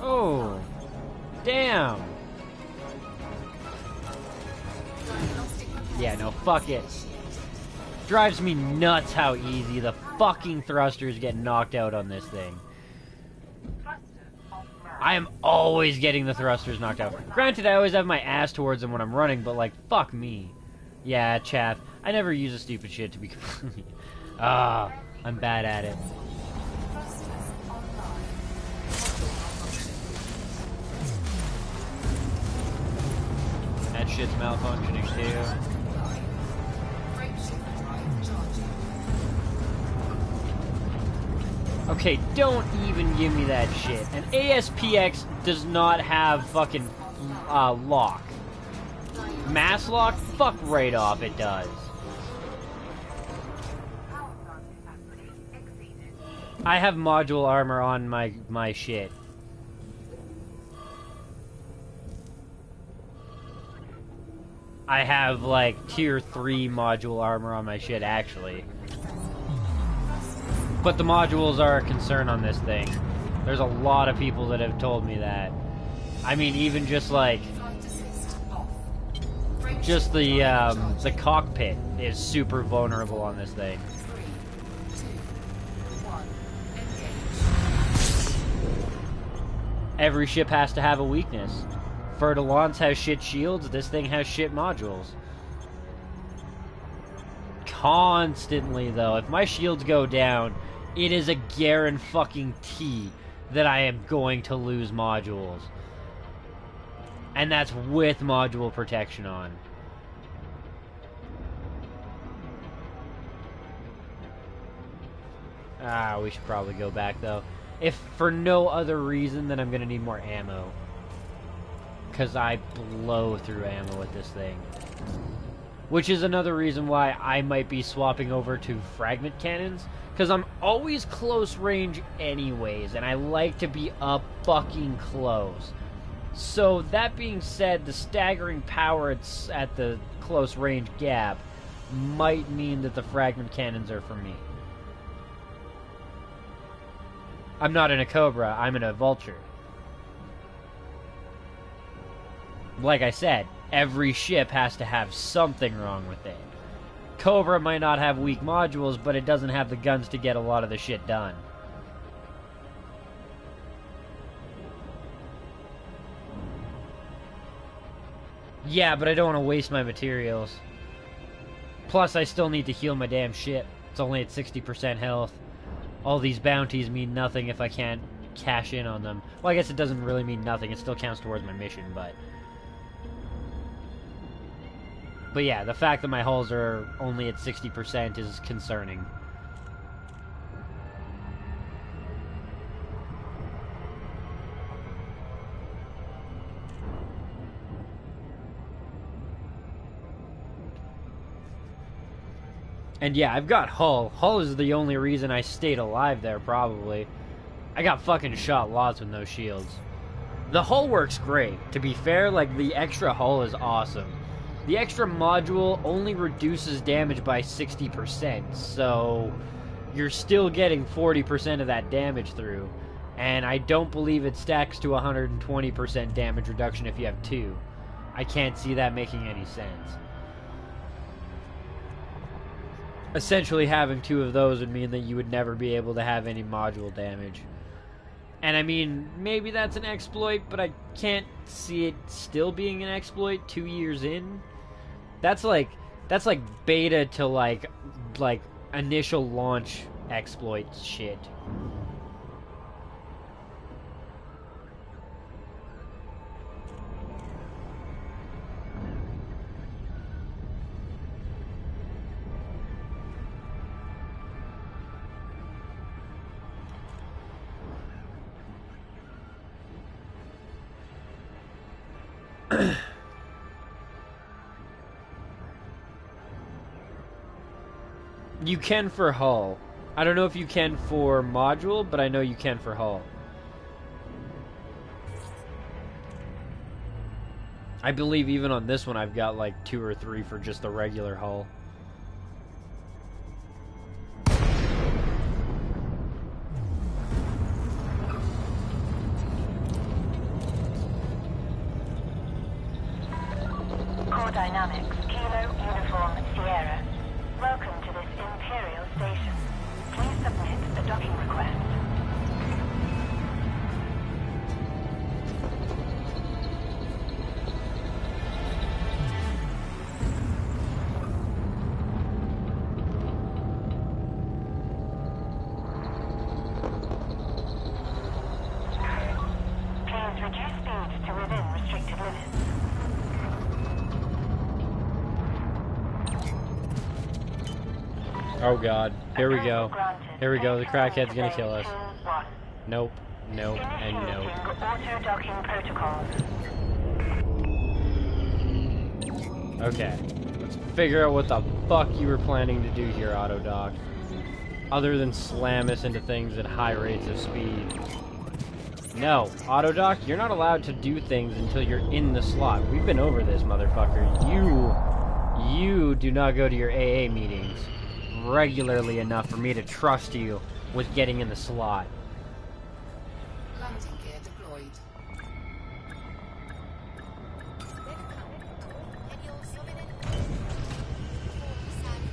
Speaker 1: Oh, damn. Yeah, no, fuck it. Drives me nuts how easy the fucking thrusters get knocked out on this thing. I am always getting the thrusters knocked out. Granted, I always have my ass towards them when I'm running, but like, fuck me. Yeah, chaff. I never use a stupid shit to be completely... I'm bad at it. That shit's malfunctioning too. Okay, don't even give me that shit. And ASPX does not have fucking lock. Mass lock? Fuck right off, it does. I have module armor on my shit. I have like tier 3 module armor on my shit actually. But the modules are a concern on this thing. There's a lot of people that have told me that. I mean, even just like... just the cockpit is super vulnerable on this thing. Every ship has to have a weakness. Fer-de-Lance has shit shields, this thing has shit modules. Constantly, though. If my shields go down, it is a guarantee that I am going to lose modules. And that's with module protection on. We should probably go back, though. If for no other reason than I'm going to need more ammo. Because I blow through ammo with this thing. Which is another reason why I might be swapping over to fragment cannons. Because I'm always close range anyways, and I like to be up fucking close. So, that being said, the staggering power at the close range gap might mean that the fragment cannons are for me. I'm not in a Cobra, I'm in a Vulture. Like I said, every ship has to have something wrong with it. Cobra might not have weak modules, but it doesn't have the guns to get a lot of the shit done. Yeah, but I don't want to waste my materials. Plus, I still need to heal my damn ship. It's only at 60% health. All these bounties mean nothing if I can't cash in on them. Well, I guess it doesn't really mean nothing. It still counts towards my mission, but... But yeah, the fact that my hulls are only at 60% is concerning. And yeah, I've got Hull. Hull is the only reason I stayed alive there, probably. I got fucking shot lots with no shields. The hull works great. To be fair, like, the extra hull is awesome. The extra module only reduces damage by 60%, so you're still getting 40% of that damage through. And I don't believe it stacks to 120% damage reduction if you have two. I can't see that making any sense. Essentially, having two of those would mean that you would never be able to have any module damage. And I mean, maybe that's an exploit, but I can't see it still being an exploit 2 years in. That's like beta to like initial launch exploit shit. You can for hull. I don't know if you can for module, but I know you can for hull. I believe even on this one I've got like 2 or 3 for just the regular hull.
Speaker 3: Core Dynamics, Kilo Uniform Sierra. Welcome to this Imperial station. Please submit a docking request. Please reduce speed to within restricted limits.
Speaker 1: Oh god, here we go. Here we go, the crackhead's gonna kill us. Nope, nope, and nope.
Speaker 3: Auto-docking protocols.
Speaker 1: Okay, let's figure out what the fuck you were planning to do here, Autodoc. Other than slam us into things at high rates of speed. No, Autodoc, you're not allowed to do things until you're in the slot. We've been over this, motherfucker. You do not go to your AA meetings regularly enough for me to trust you with getting in the slot.
Speaker 2: Landing gear deployed.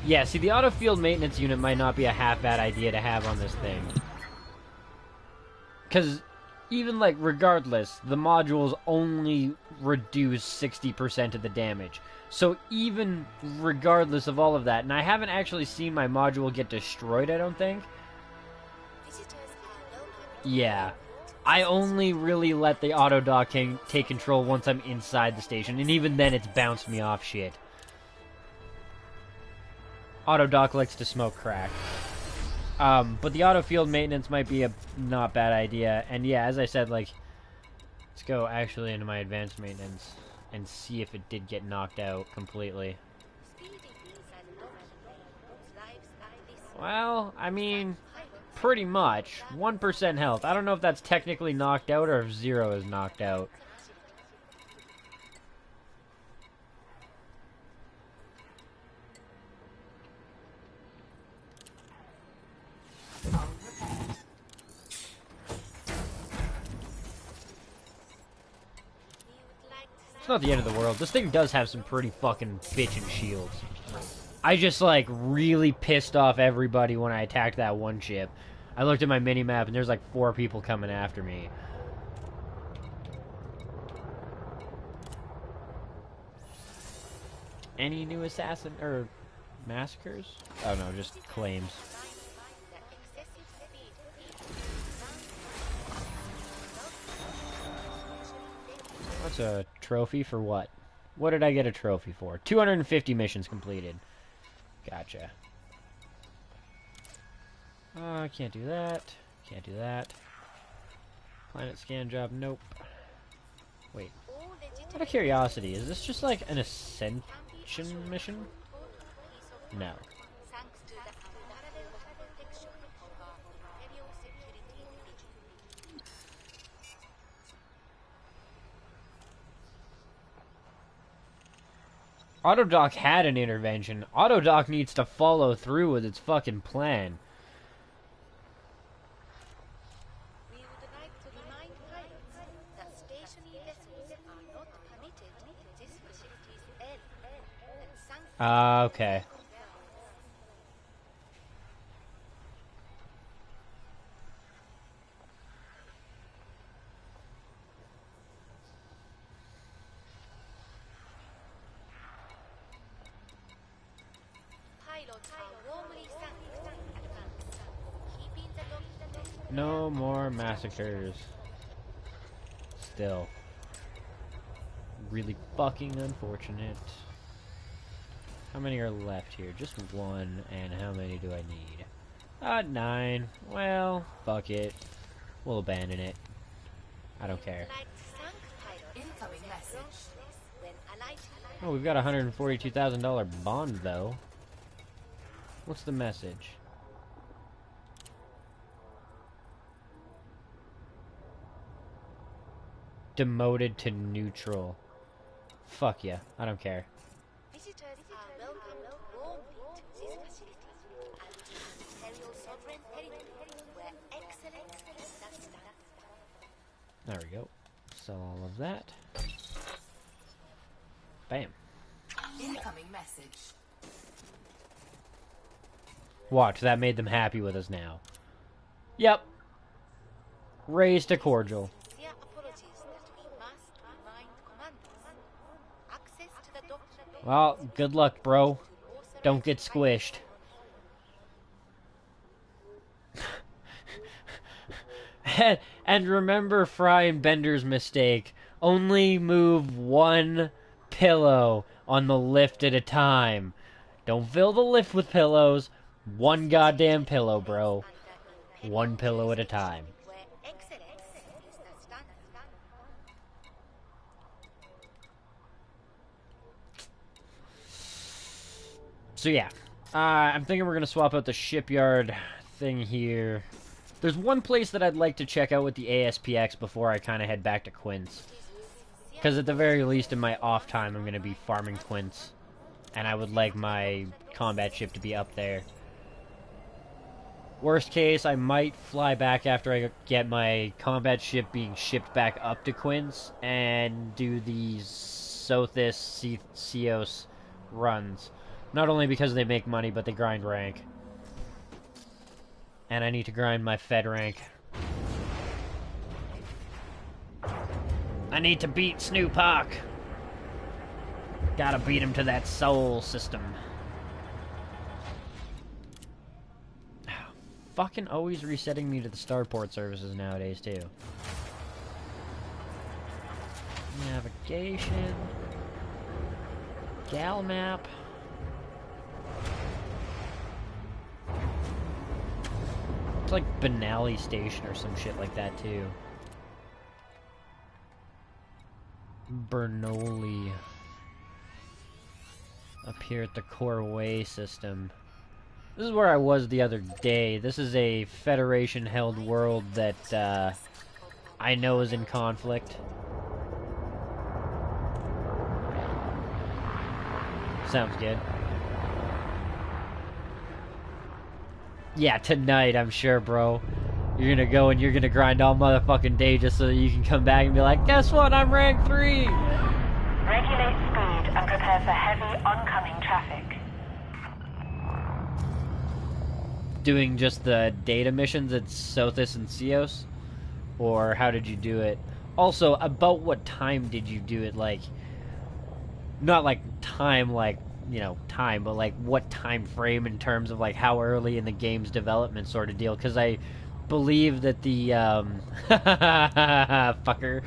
Speaker 1: Yeah, see, the auto field maintenance unit might not be a half bad idea to have on this thing. Because even, like, regardless, the modules only reduce 60% of the damage. So even regardless of all of that, and I haven't actually seen my module get destroyed, I don't think. Yeah. I only really let the auto docking take control once I'm inside the station, and even then it's bounced me off shit. Auto dock likes to smoke crack. But the auto field maintenance might be a not bad idea. And yeah, as I said, like, let's go actually into my advanced maintenance and see if it did get knocked out completely. Well, I mean, pretty much. 1% health. I don't know if that's technically knocked out or if 0 is knocked out. It's not the end of the world. This thing does have some pretty fucking bitchin' shields. I just, like, really pissed off everybody when I attacked that one ship. I looked at my mini-map and there's like 4 people coming after me. Any new assassin or massacres? Oh no, just claims. What's a trophy for what? What did I get a trophy for? 250 missions completed. Gotcha. Can't do that. Can't do that. Planet scan job, nope. Wait. Out of curiosity, is this just like an ascension mission? No. Autodoc had an intervention. Autodoc needs to follow through with its fucking plan.
Speaker 4: We would like to remind pilots that stationary vessels are not permitted in this facility's area. And
Speaker 1: Okay. No more massacres. Still. Really fucking unfortunate. How many are left here? Just one, and how many do I need? 9. Well, fuck it. We'll abandon it. I don't care.
Speaker 2: Incoming message.
Speaker 1: Oh, we've got a $142,000 bond, though. What's the message? Demoted to neutral. Fuck yeah, I don't care.
Speaker 4: Visitors are welcome to warmly to this facility and to Imperial Sovereign territory where excellence is the standard.
Speaker 1: There we go. Sell all of that. Bam.
Speaker 2: Incoming message.
Speaker 1: Watch, that made them happy with us now. Yep. Raised to cordial.
Speaker 4: Sincere apologies that we must remind commanders. Access to the docking bay.
Speaker 1: Well, good luck, bro. Don't get squished. And remember Fry and Bender's mistake. Only move one pillow on the lift at a time. Don't fill the lift with pillows. One goddamn pillow, bro. One pillow at a time.
Speaker 4: Where excellence is the standard.
Speaker 1: So yeah, I'm thinking we're gonna swap out the shipyard thing here. There's one place that I'd like to check out with the ASPX before I kind of head back to Quince. Because at the very least in my off time I'm gonna be farming Quince. And I would like my combat ship to be up there. Worst case, I might fly back after I get my combat ship being shipped back up to Quince and do these Sothis, Ceos runs. Not only because they make money, but they grind rank. And I need to grind my Fed rank. I need to beat Snoop Hawk. Gotta beat him to that soul system. Fucking always resetting me to the starport services nowadays, too. Navigation. Gal map. It's like Benally Station or some shit like that, too. Bernoulli. Up here at the Corway system. This is where I was the other day. This is a Federation-held world that, I know is in conflict. Sounds good. Yeah, tonight, I'm sure, bro. You're gonna go and you're gonna grind all motherfucking day just so that you can come back and be like, guess what, I'm rank 3!
Speaker 3: Regulate speed and prepare for heavy oncoming traffic.
Speaker 1: Doing just the data missions at Sothis and Ceos? Or how did you do it? Also, about what time did you do it? Like, not like time, like, you know, time, but like what time frame in terms of like how early in the game's development sort of deal? Because I believe that the, fucker,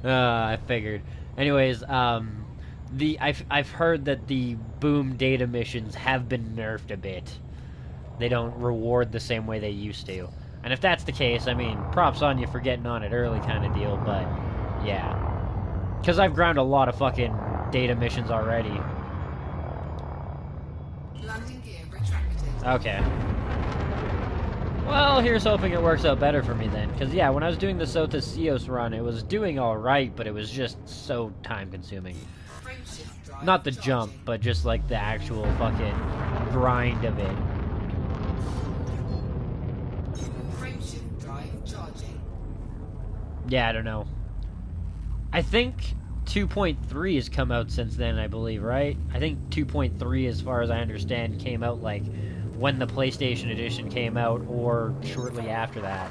Speaker 1: I figured. Anyways, I've heard that the boom data missions have been nerfed a bit. They don't reward the same way they used to. And if that's the case, I mean, props on you for getting on it early kind of deal, but yeah. Because I've ground a lot of fucking data missions already.
Speaker 2: Landing gear retracted.
Speaker 1: Okay. Well, here's hoping it works out better for me then. Because, yeah, when I was doing the Sothis Ceos run, it was doing alright, but it was just so time-consuming.
Speaker 2: Frameshift drive
Speaker 1: Not the
Speaker 2: charging.
Speaker 1: jump, but just, like, the actual fucking grind of it.
Speaker 2: Frameshift drive charging.
Speaker 1: Yeah, I don't know. I think 2.3 has come out since then, I believe, right? I think 2.3, as far as I understand, came out, like, when the PlayStation Edition came out, or shortly after that.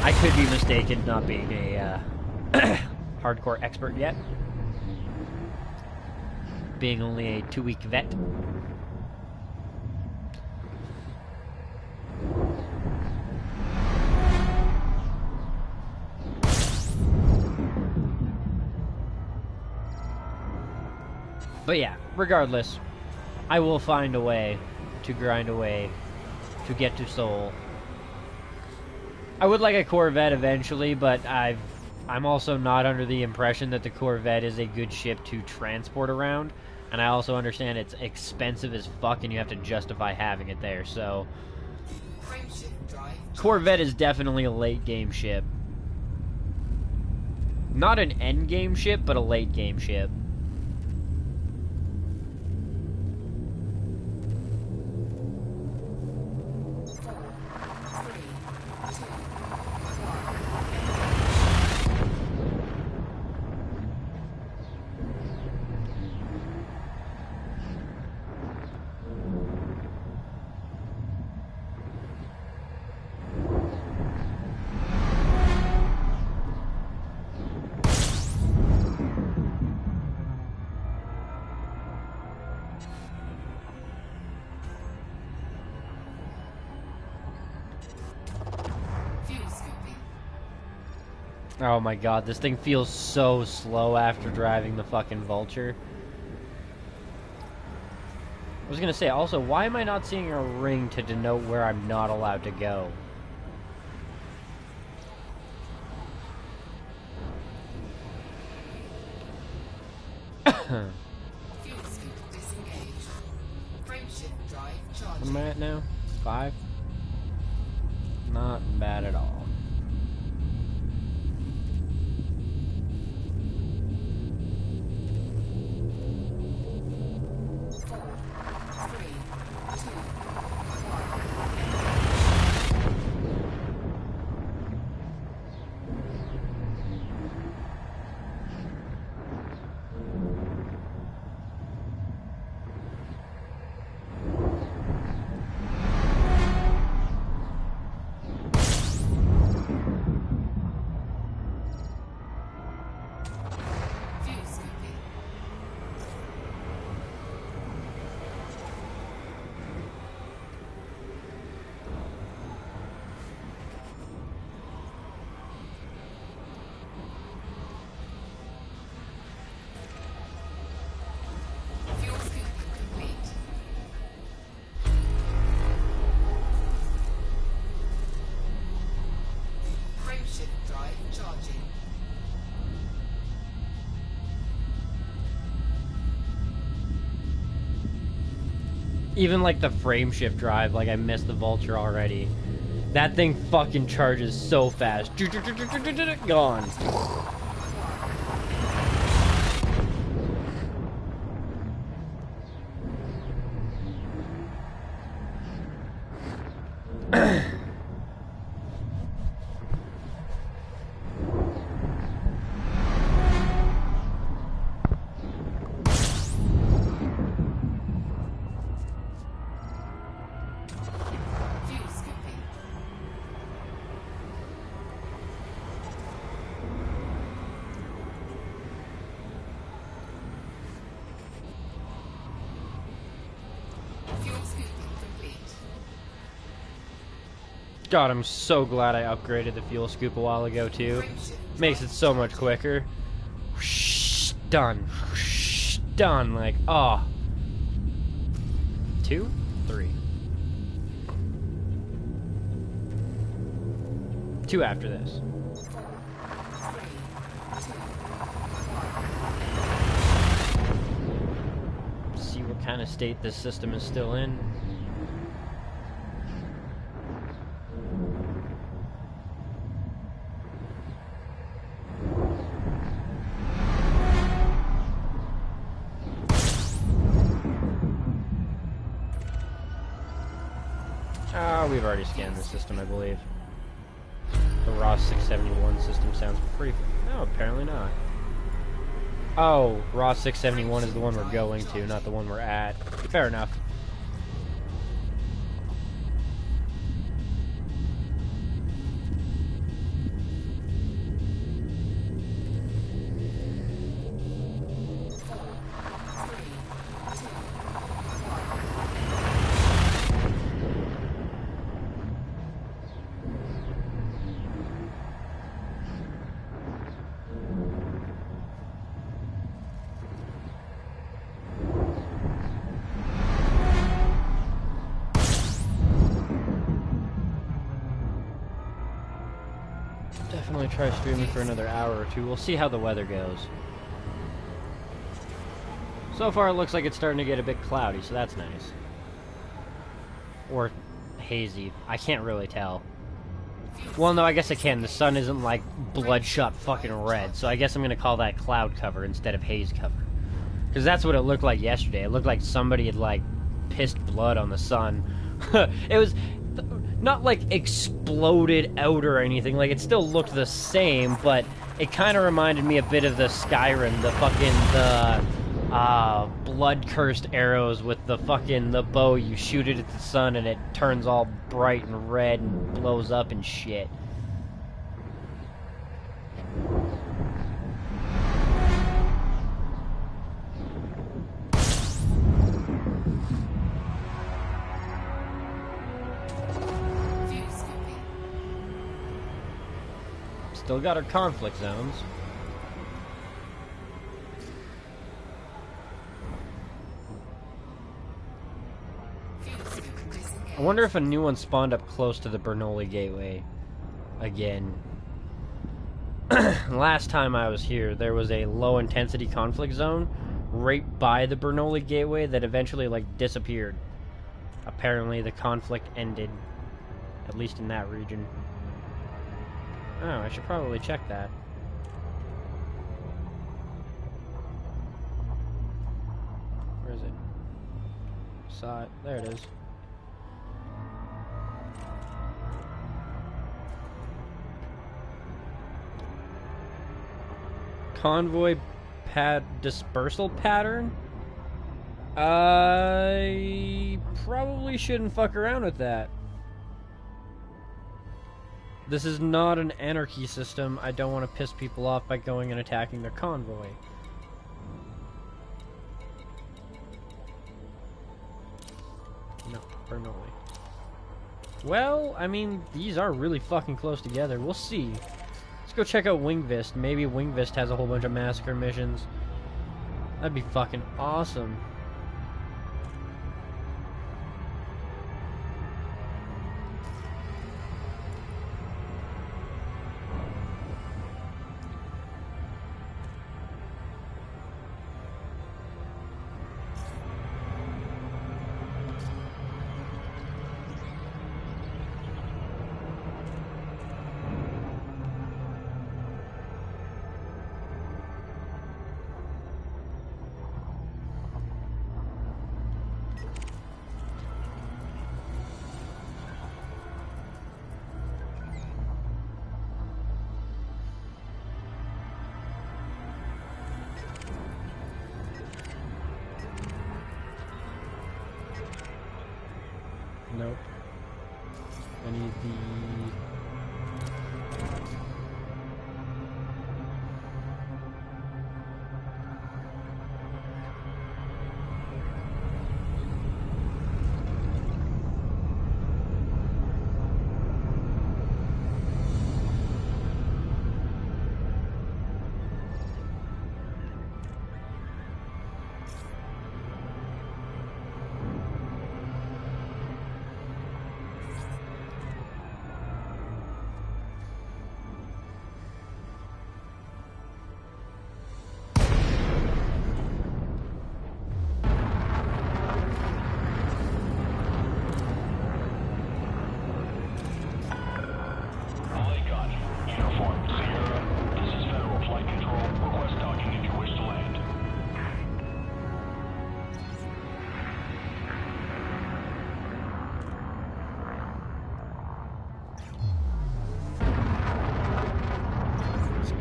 Speaker 1: I could be mistaken, not being a hardcore expert yet. Being only a 2-week vet. But yeah, regardless, I will find a way to grind away to get to Seoul. I would like a Corvette eventually, but I'm also not under the impression that the Corvette is a good ship to transport around. And I also understand it's expensive as fuck and you have to justify having it there, so... Corvette is definitely a late game ship. Not an end game ship, but a late game ship. Oh my god, this thing feels so slow after driving the fucking Vulture. I was gonna say, also, why am I not seeing a ring to denote where I'm not allowed to go? What am I at now? 5? Not bad at all. Even like the frame shift drive, like I missed the Vulture already. That thing fucking charges so fast. Gone. God, I'm so glad I upgraded the fuel scoop a while ago, too. Makes it so much quicker. Whoosh, done. Whoosh, done. Like, oh. 2? 3. 2 after this. See what kind of state this system is still in. We've already scanned the system, I believe. The Ross 671 system sounds pretty... No, apparently not. Oh, Ross 671 is the one we're going to, not the one we're at. Fair enough. only try streaming for another hour or two. We'll see how the weather goes. So far, it looks like it's starting to get a bit cloudy, so that's nice. Or hazy. I can't really tell. Well, no, I guess I can. The sun isn't, like, bloodshot fucking red, so I guess I'm gonna call that cloud cover instead of haze cover. Because that's what it looked like yesterday. It looked like somebody had, like, pissed blood on the sun. It was not, like, exploded out or anything. Like, it still looked the same, but it kind of reminded me a bit of the Skyrim, the blood-cursed arrows with the bow. You shoot it at the sun and it turns all bright and red and blows up and shit. Still got our conflict zones. I wonder if a new one spawned up close to the Bernoulli Gateway again. Last time I was here, there was a low-intensity conflict zone right by the Bernoulli Gateway that eventually, like, disappeared. Apparently the conflict ended, at least in that region. Oh, I should probably check that. Where is it? Saw it. There it is. Convoy pad dispersal pattern? I probably shouldn't fuck around with that. This is not an anarchy system. I don't want to piss people off by going and attacking their convoy. No, Bernoulli. Well, I mean, these are really fucking close together. We'll see. Let's go check out Wingvist. Maybe Wingvist has a whole bunch of massacre missions. That'd be fucking awesome. Nope. I need the...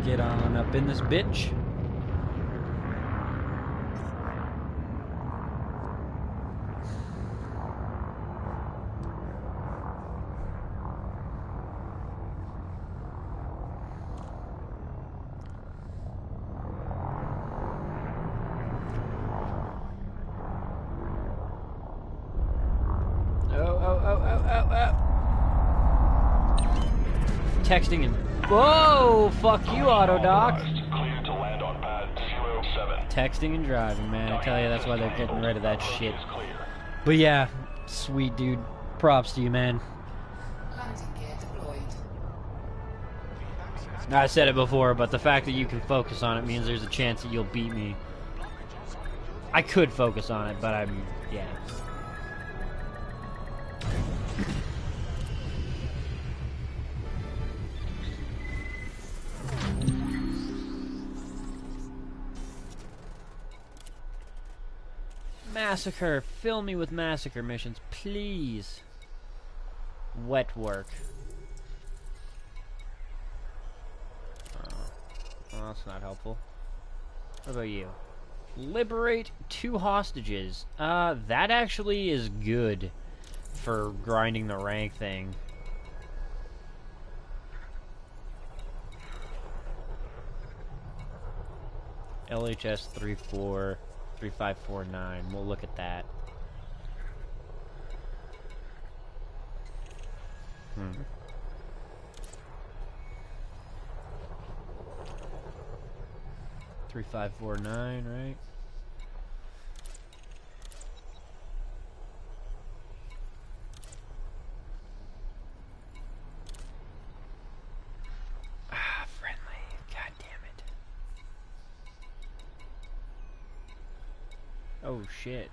Speaker 1: Get on up in this bitch. Oh. Texting and... Whoa! Fuck you, Autodoc!
Speaker 5: Clear to land on pad 07.
Speaker 1: Texting and driving, man. I tell you, that's why they're getting rid of that shit. But yeah, sweet dude. Props to you, man.
Speaker 2: Landing gear deployed.
Speaker 1: I said it before, but the fact that you can focus on it means there's a chance that you'll beat me. I could focus on it, but yeah. Massacre. Fill me with massacre missions, please. Wet work. Well, that's not helpful. What about you? Liberate 2 hostages. That actually is good for grinding the rank thing. LHS 3549. We'll look at that. 3549, right? Ah, friendly. God damn it. Oh shit.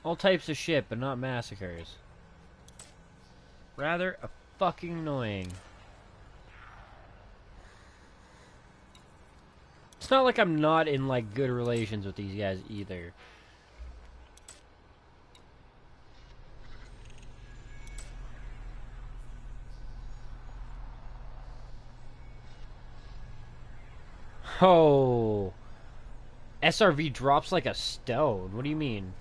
Speaker 1: All types of shit, but not massacres. Rather fucking annoying. It's not like I'm not in, like, good relations with these guys either. Oh. SRV drops like a stone. What do you mean?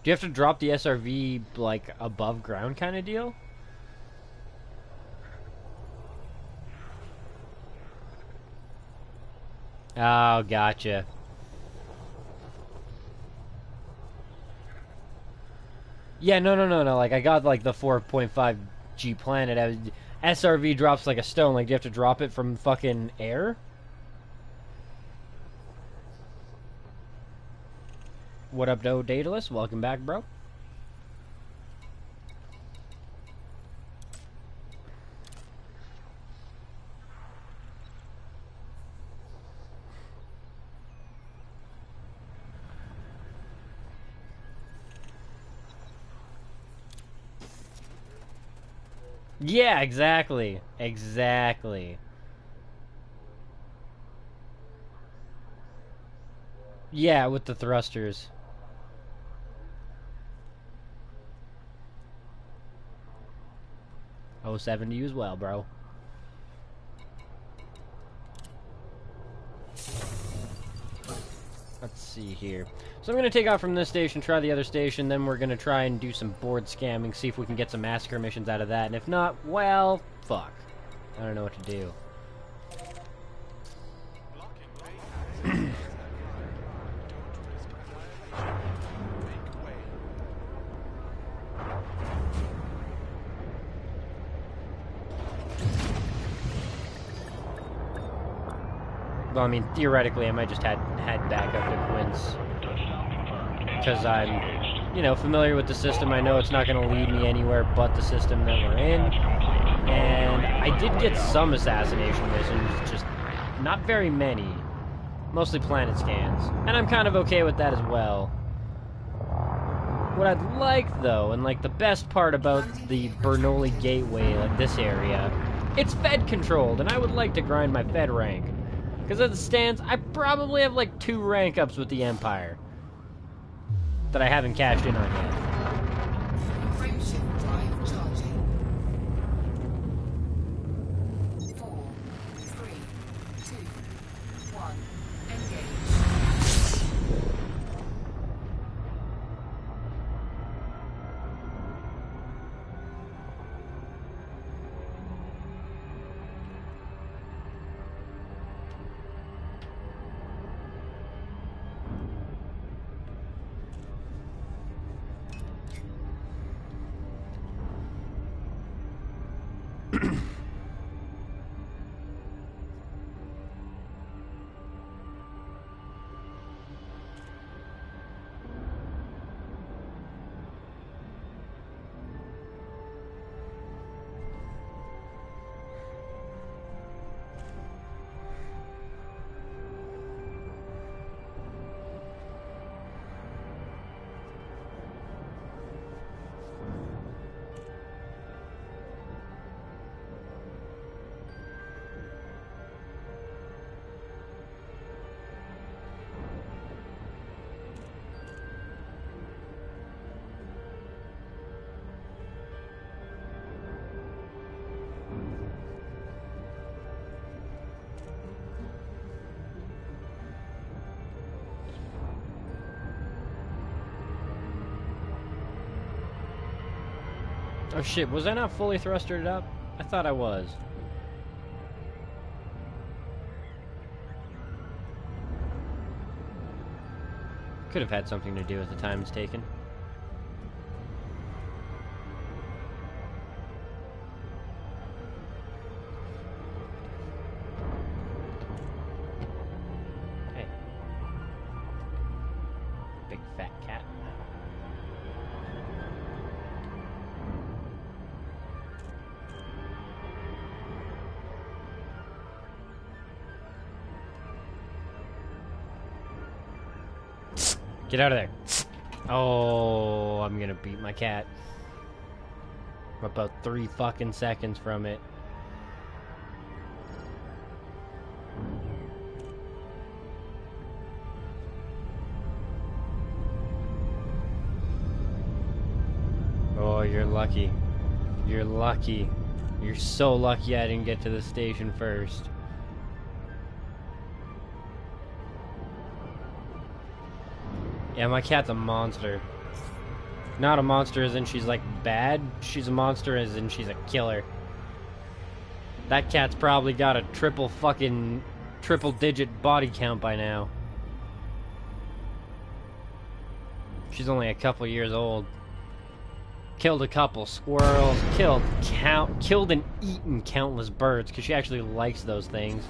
Speaker 1: Do you have to drop the SRV, like, above ground kind of deal? Oh, gotcha. Yeah, no. Like, I got, like, the 4.5 G planet. SRV drops like a stone. Like, do you have to drop it from fucking air? What up, No Daedalus? Welcome back, bro. Yeah, exactly. Exactly. Yeah, with the thrusters. Oh, 7 to you as well, bro. Let's see here. So I'm going to take off from this station, try the other station, then we're going to try and do some board scamming, see if we can get some massacre missions out of that, and if not, well, fuck. I don't know what to do. Well, I mean, theoretically, I might just head back up to Quince. Because I'm, you know, familiar with the system. I know it's not going to lead me anywhere but the system that we're in. And I did get some assassination missions, just not very many. Mostly planet scans. And I'm kind of okay with that as well. What I'd like, though, and like the best part about the Bernoulli Gateway, like this area, it's Fed controlled, and I would like to grind my Fed rank. Because as it stands, I probably have like 2 rank ups with the Empire that I haven't cashed in on yet.
Speaker 2: Frameshift drive charging. 4, 3, 2, 1. Engage.
Speaker 1: Oh shit, was I not fully thrustered up? I thought I was. Could have had something to do with the time it's taken. Hey. Big fat cat. Get out of there. Oh, I'm gonna beat my cat. I'm about 3 fucking seconds from it. Oh, you're lucky. You're lucky. You're so lucky I didn't get to the station first. Yeah, my cat's a monster. Not a monster as in she's like bad. She's a monster as in she's a killer. That cat's probably got a triple digit body count by now. She's only a couple years old. Killed a couple squirrels, killed and eaten countless birds, because she actually likes those things.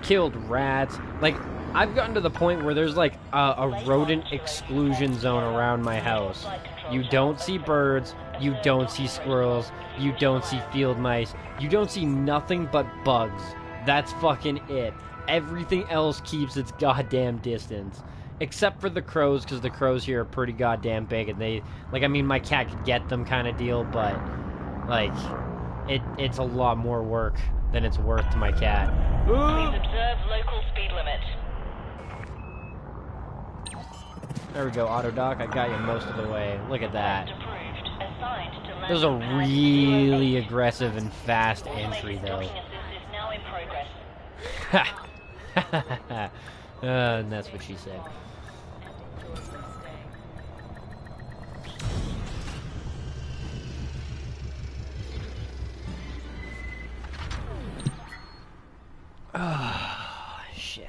Speaker 1: Killed rats. Like, I've gotten to the point where there's like a rodent exclusion zone around my house. You don't see birds, you don't see squirrels, you don't see field mice, you don't see nothing but bugs. That's fucking it. Everything else keeps its goddamn distance. Except for the crows, because the crows here are pretty goddamn big, and they, like, I mean, my cat could get them kind of deal, but, like, it's a lot more work than it's worth to my cat.
Speaker 3: Please observe local speed limit.
Speaker 1: There we go, auto dock. I got you most of the way. Look at that.
Speaker 3: Approved. Assigned to
Speaker 1: There's a
Speaker 3: landing pad
Speaker 1: really
Speaker 3: 08.
Speaker 1: aggressive and fast entry, though.
Speaker 3: Docking assist is now in progress.
Speaker 1: And that's what she said. Oh, shit.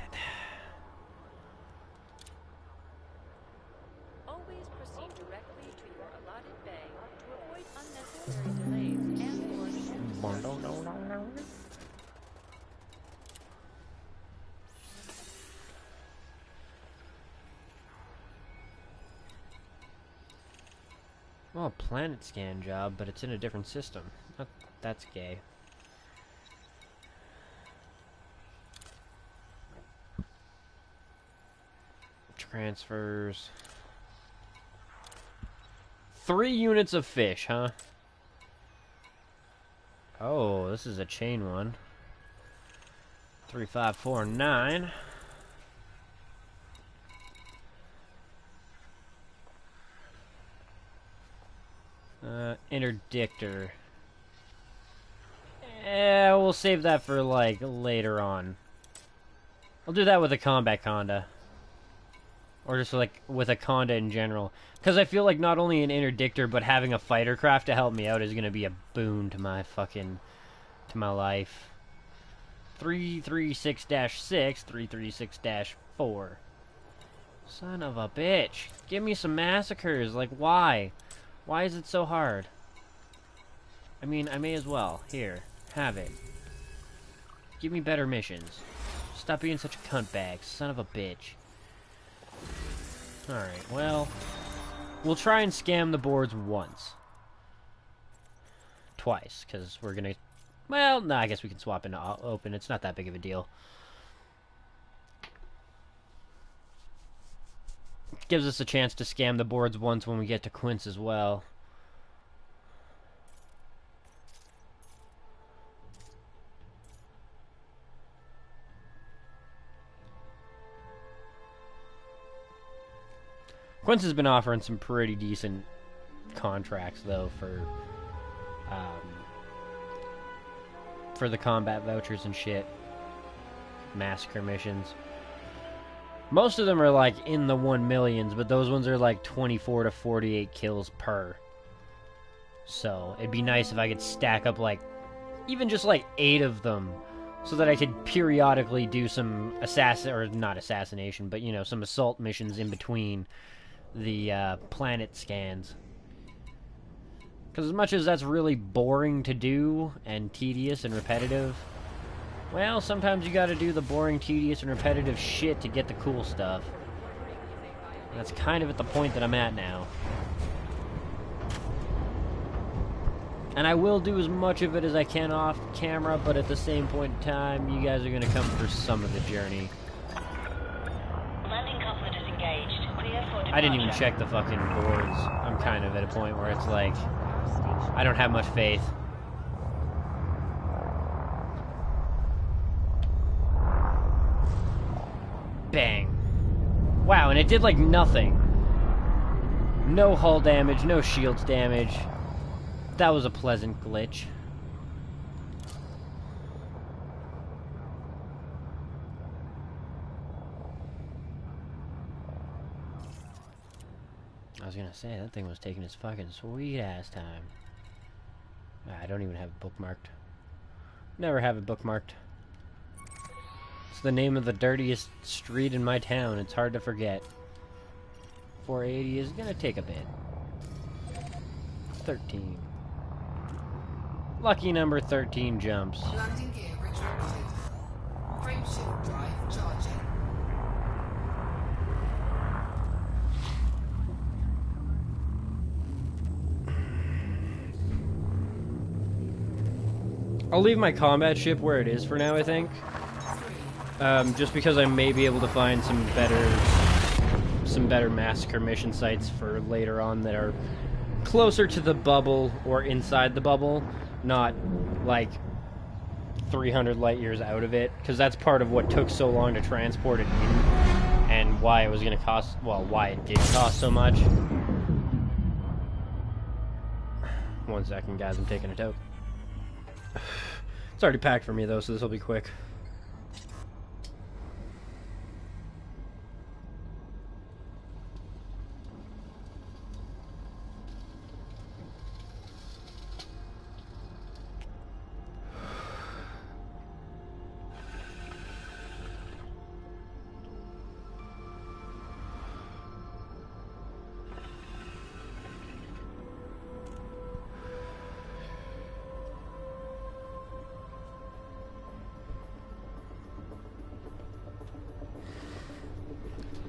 Speaker 4: Always proceed directly to your allotted bay to avoid unnecessary delays and/or
Speaker 1: Well, a planet scan job, but it's in a different system. That's gay. Transfers. 3 units of fish, huh? Oh, this is a chain one. 3549. Interdictor. We'll save that for, like, later on. I'll do that with a combat conda. Or just, like, with a conda in general. Because I feel like not only an interdictor, but having a fighter craft to help me out is going to be a boon to my fucking... to my life. 336-6, 336-4. Son of a bitch. Give me some massacres. Like, why? Why is it so hard? I mean, I may as well. Here. Have it. Give me better missions. Stop being such a cunt bag. Son of a bitch. Alright, well... we'll try and scam the boards once. Twice, because we're gonna... well, no, I guess we can swap into open. It's not that big of a deal. Gives us a chance to scam the boards once when we get to Quince as well. Quince has been offering some pretty decent contracts, though, for the combat vouchers and shit. Massacre missions. Most of them are, like, in the 1 millions, but those ones are, like, 24 to 48 kills per. So it'd be nice if I could stack up like even just like 8 of them, so that I could periodically do some not assassination, but you know, some assault missions in between the planet scans. Because as much as that's really boring to do and tedious and repetitive, well, sometimes you gotta do the boring, tedious, and repetitive shit to get the cool stuff. And that's kind of at the point that I'm at now. And I will do as much of it as I can off camera, but at the same point in time, you guys are gonna come for some of the journey.
Speaker 3: Landing coupler disengaged. Clear for departure.
Speaker 1: I didn't even check the fucking boards. I'm kind of at a point where it's like, I don't have much faith. Bang. Wow, and it did like nothing. No hull damage, no shields damage. That was a pleasant glitch. I was gonna say, that thing was taking its fucking sweet ass time. I don't even have it bookmarked. Never have it bookmarked. It's the name of the dirtiest street in my town. It's hard to forget. 480 is gonna take a bit. 13. Lucky number 13 jumps.
Speaker 2: Landing gear retracted. Frame shift drive charging.
Speaker 1: I'll leave my combat ship where it is for now, I think. Just because I may be able to find some better massacre mission sites for later on that are closer to the bubble or inside the bubble, not like 300 light years out of it, because that's part of what took so long to transport it in and why it was going to cost, well, why it did cost so much. 1 second, guys, I'm taking a toke. It's already packed for me though, so this will be quick.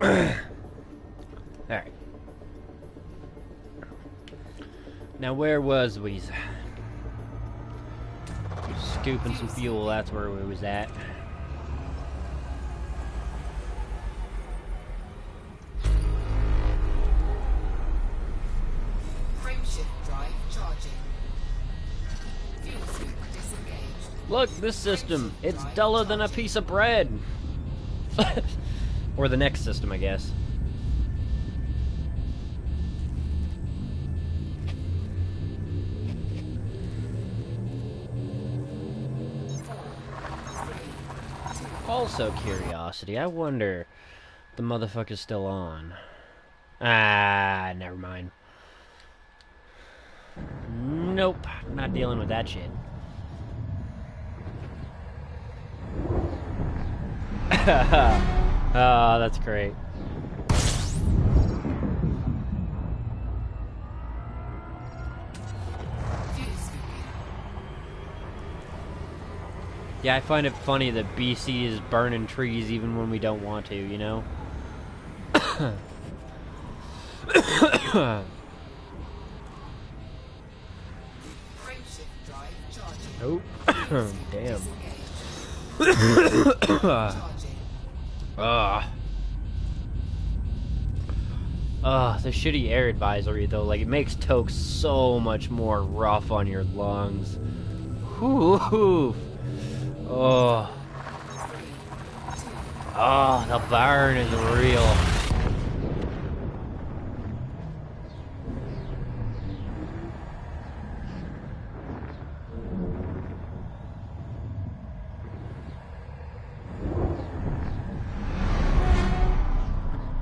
Speaker 1: Alright. Now where was we? Scooping some fuel, that's where we was at.
Speaker 2: Frame shift drive charging. Fuel scoop disengaged.
Speaker 1: Look, this system, it's duller than a piece of bread. Or the next system, I guess. Also, curiosity, I wonder if the motherfucker's still on. Ah, never mind. Nope, not dealing with that shit. Oh, that's great. Yeah, I find it funny that BC is burning trees even when we don't want to, you know? Oh, damn. The shitty air advisory, though, like, it makes Toke so much more rough on your lungs. Whew. Oh. Oh, the burn is real.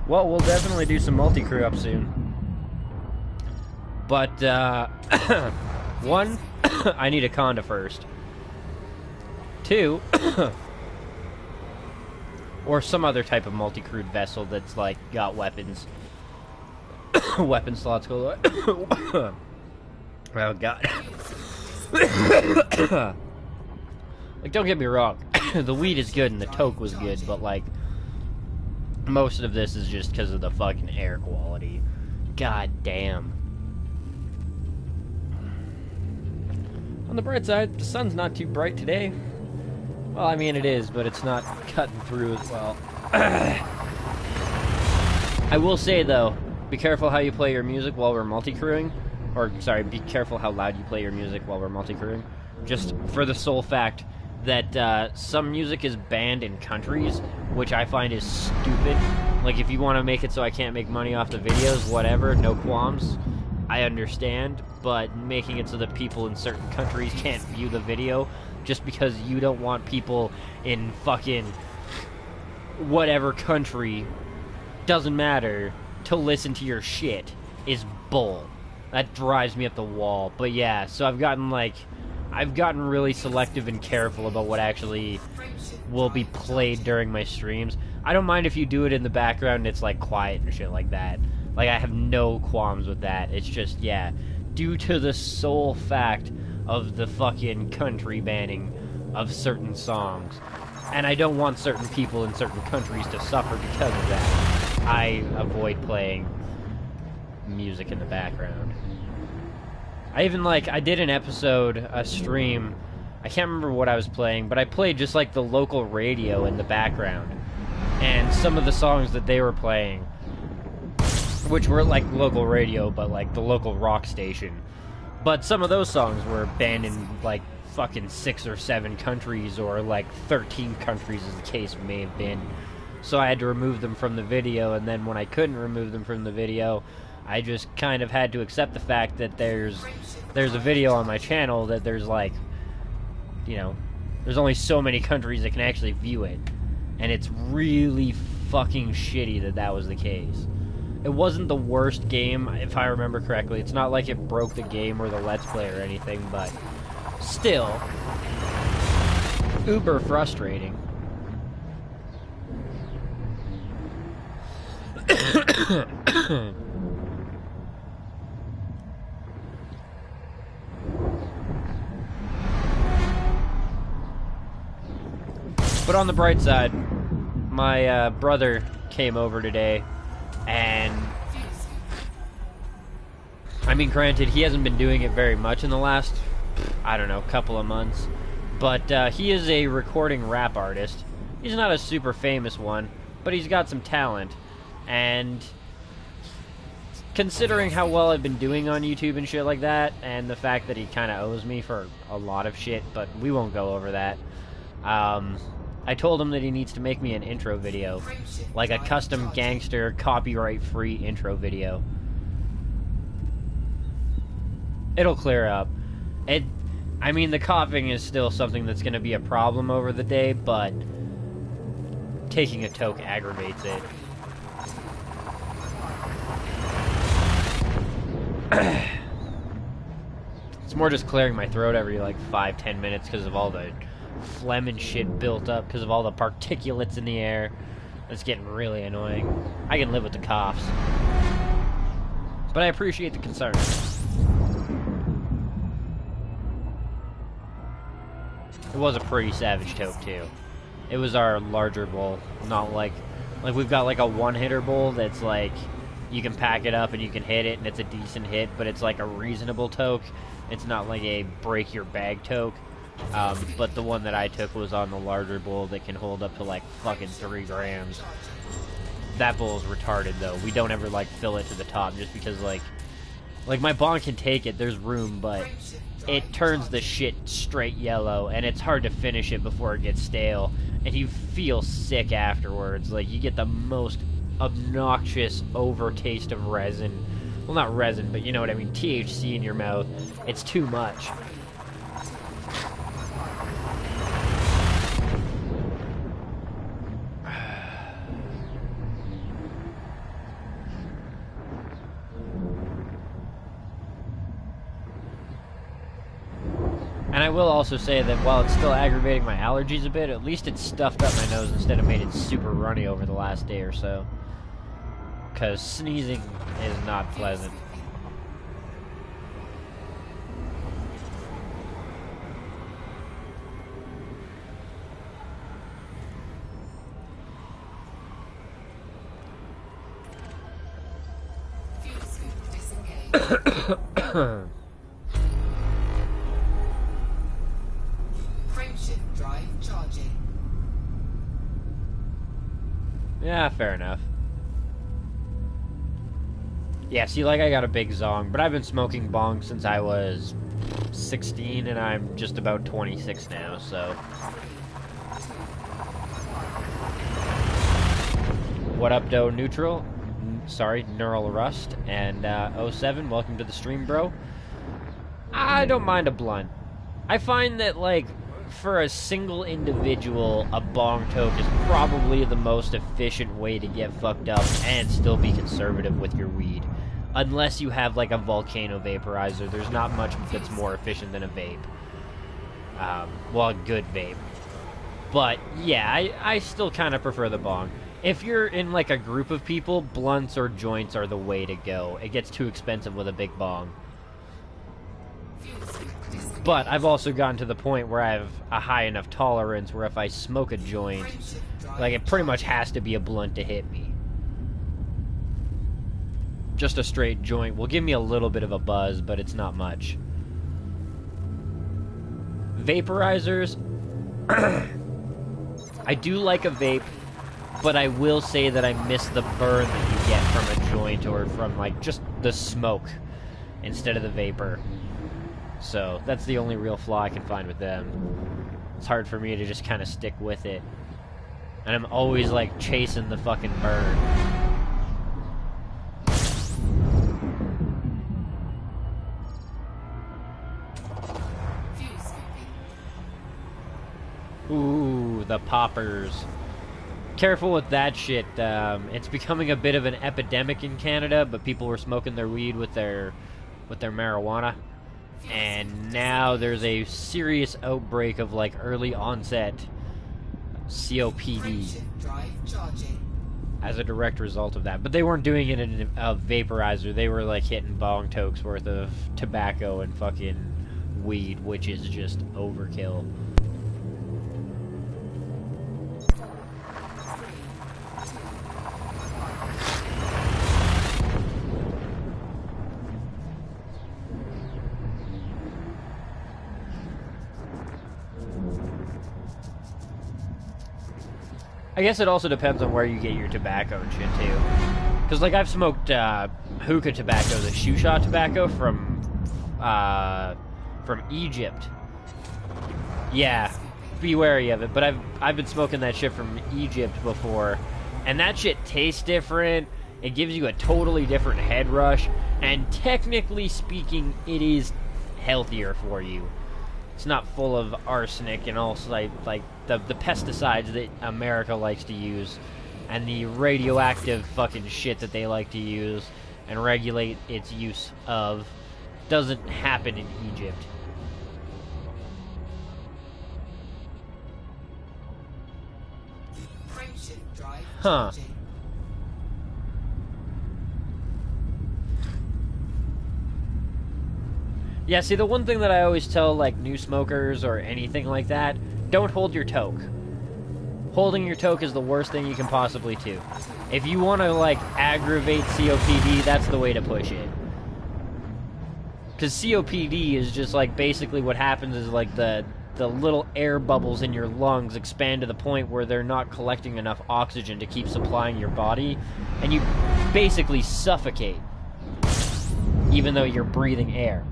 Speaker 1: Well, we'll definitely do some multi-crew up soon. But, One, I need a Conda first. Two, or some other type of multi-crewed vessel that's like got weapons. Weapon slots go. Oh god. Like, don't get me wrong, the weed is good and the toke was good, but like, most of this is just because of the fucking air quality. God damn. On the bright side, the sun's not too bright today. Well, I mean it is, but it's not cutting through as well. I will say though, be careful how you play your music while we're multi-crewing. Or, sorry, be careful how loud you play your music while we're multi-crewing. Just for the sole fact that some music is banned in countries, which I find is stupid. Like, if you want to make it so I can't make money off the videos, whatever, no qualms. I understand, but making it so that people in certain countries can't view the video just because you don't want people in fucking whatever country, doesn't matter, to listen to your shit is bull. That drives me up the wall. But yeah, so I've gotten really selective and careful about what actually will be played during my streams. I don't mind if you do it in the background and it's like quiet and shit like that. Like, I have no qualms with that. It's just, yeah, due to the sole fact of the fucking country banning of certain songs. And I don't want certain people in certain countries to suffer because of that. I avoid playing music in the background. I even, like, I did an episode, a stream, I can't remember what I was playing, but I played just, like, the local radio in the background. And some of the songs that they were playing, which were, like, local radio, but, like, the local rock station. But some of those songs were banned in, like, fucking 6 or 7 countries, or, like, 13 countries as the case may have been. So I had to remove them from the video, and then when I couldn't remove them from the video, I just kind of had to accept the fact that there's a video on my channel that there's, like, you know, there's only so many countries that can actually view it. And it's really fucking shitty that that was the case. It wasn't the worst game, if I remember correctly. It's not like it broke the game or the Let's Play or anything, but still, uber frustrating. But on the bright side, my brother came over today, and I mean, granted, he hasn't been doing it very much in the last, I don't know, couple of months, but he is a recording rap artist. He's not a super famous one, but he's got some talent, and considering how well I've been doing on YouTube and shit like that, and the fact that he kind of owes me for a lot of shit, but we won't go over that. I told him that he needs to make me an intro video, like a custom gangster, copyright-free intro video. It'll clear up. I mean, the coughing is still something that's going to be a problem over the day, but taking a toke aggravates it. It's more just clearing my throat every, like, 5-10 minutes because of all the phlegm and shit built up because of all the particulates in the air. It's getting really annoying. I can live with the coughs, but I appreciate the concern. It was a pretty savage toke too. It was our larger bowl, not like we've got like a one-hitter bowl that's like you can pack it up and you can hit it and it's a decent hit, but it's like a reasonable toke. It's not like a break your bag toke. But the one that I took was on the larger bowl that can hold up to like fucking 3 grams. That bowl is retarded though. We don't ever like fill it to the top just because like my bong can take it, there's room, but it turns the shit straight yellow and it's hard to finish it before it gets stale and you feel sick afterwards. Like, you get the most obnoxious overtaste of resin. Well, not resin, but you know what I mean, THC in your mouth. It's too much. And I will also say that while it's still aggravating my allergies a bit, at least it stuffed up my nose instead of made it super runny over the last day or so. Because sneezing is not pleasant.
Speaker 2: Frameshift drive charging.
Speaker 1: Yeah, fair enough. Yeah, see, like, I got a big zong, but I've been smoking bong since I was 16, and I'm just about 26 now, so... What up, Doe Neutral? Sorry, Neural Rust, and, 07, welcome to the stream, bro. I don't mind a blunt. I find that, like, for a single individual, a bong toke is probably the most efficient way to get fucked up and still be conservative with your weed. Unless you have, like, a volcano vaporizer, there's not much that's more efficient than a vape. Well, a good vape. But, yeah, I still kind of prefer the bong. If you're in, like, a group of people, blunts or joints are the way to go. It gets too expensive with a big bong. But I've also gotten to the point where I have a high enough tolerance where if I smoke a joint, like, it pretty much has to be a blunt to hit me. Just a straight joint will give me a little bit of a buzz, but it's not much. Vaporizers, I do like a vape, but I will say that I miss the burn that you get from a joint or from, like, just the smoke instead of the vapor. So, that's the only real flaw I can find with them. It's hard for me to just kind of stick with it. And I'm always, like, chasing the fucking burn. Ooh, the poppers. Careful with that shit. It's becoming a bit of an epidemic in Canada, but people were smoking their weed with their marijuana. And now there's a serious outbreak of, like, early onset COPD as a direct result of that. But they weren't doing it in a vaporizer. They were, like, hitting bong tokes worth of tobacco and fucking weed, which is just overkill. I guess it also depends on where you get your tobacco and shit, too. Because, like, I've smoked hookah tobacco, the shoe shot tobacco from Egypt. Yeah, be wary of it. But I've been smoking that shit from Egypt before, and that shit tastes different. It gives you a totally different head rush, and technically speaking, it is healthier for you. It's not full of arsenic and also, like the pesticides that America likes to use, and the radioactive fucking shit that they like to use and regulate its use of doesn't happen in Egypt. Huh. Yeah, see, the one thing that I always tell, like, new smokers or anything like that, don't hold your toke. Holding your toke is the worst thing you can possibly do. If you want to, like, aggravate COPD, that's the way to push it. Because COPD is just, like, basically what happens is, like, the little air bubbles in your lungs expand to the point where they're not collecting enough oxygen to keep supplying your body, and you basically suffocate, even though you're breathing air.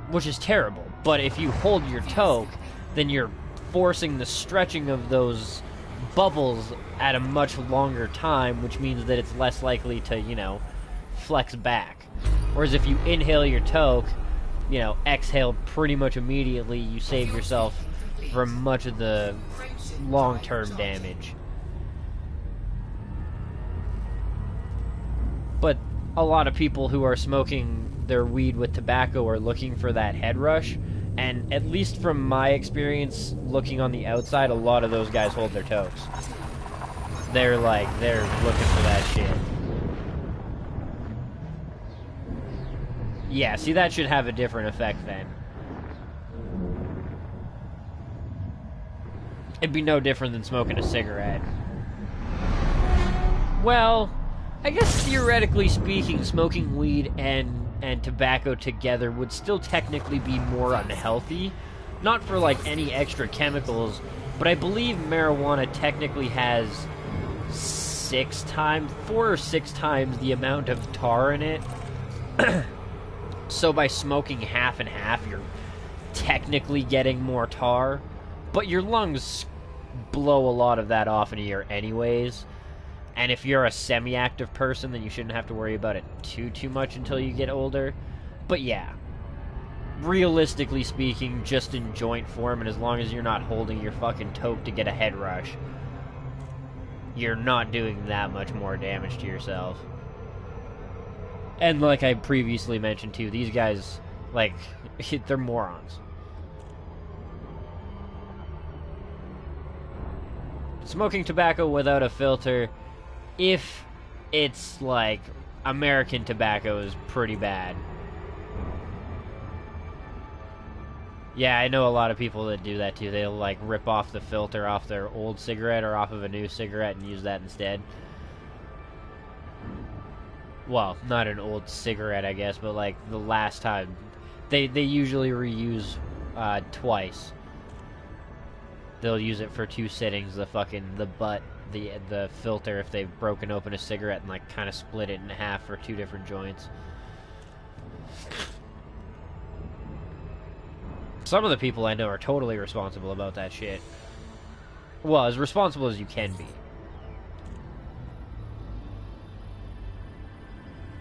Speaker 1: Which is terrible. But if you hold your toke, then you're forcing the stretching of those bubbles at a much longer time, which means that it's less likely to, you know, flex back. Whereas if you inhale your toke, you know, exhale pretty much immediately, you save yourself from much of the long-term damage. But a lot of people who are smoking their weed with tobacco are looking for that head rush, And at least from my experience looking on the outside, a lot of those guys hold their tokes. They're looking for that shit. Yeah, see, that should have a different effect then. It'd be no different than smoking a cigarette. Well, I guess theoretically speaking, smoking weed and tobacco together would still technically be more unhealthy. Not for, like, any extra chemicals, but I believe marijuana technically has 4 or 6 times the amount of tar in it. So by smoking half and half, you're technically getting more tar, but your lungs blow a lot of that off in a year anyways. And if you're a semi-active person, then you shouldn't have to worry about it too much until you get older. But yeah, realistically speaking, just in joint form, and as long as you're not holding your fucking toke to get a head rush, you're not doing that much more damage to yourself. And like I previously mentioned too, these guys, like, they're morons. Smoking tobacco without a filter, if it's like American tobacco, is pretty bad. Yeah, I know a lot of people that do that too. They'll like rip off the filter off their old cigarette or off of a new cigarette and use that instead. Well, not an old cigarette, I guess, but like the last time. They usually reuse twice. They'll use it for 2 sittings, the butt, the filter, if they've broken open a cigarette and like kind of split it in half for 2 different joints. Some of the people I know are totally responsible about that shit. Well, as responsible as you can be.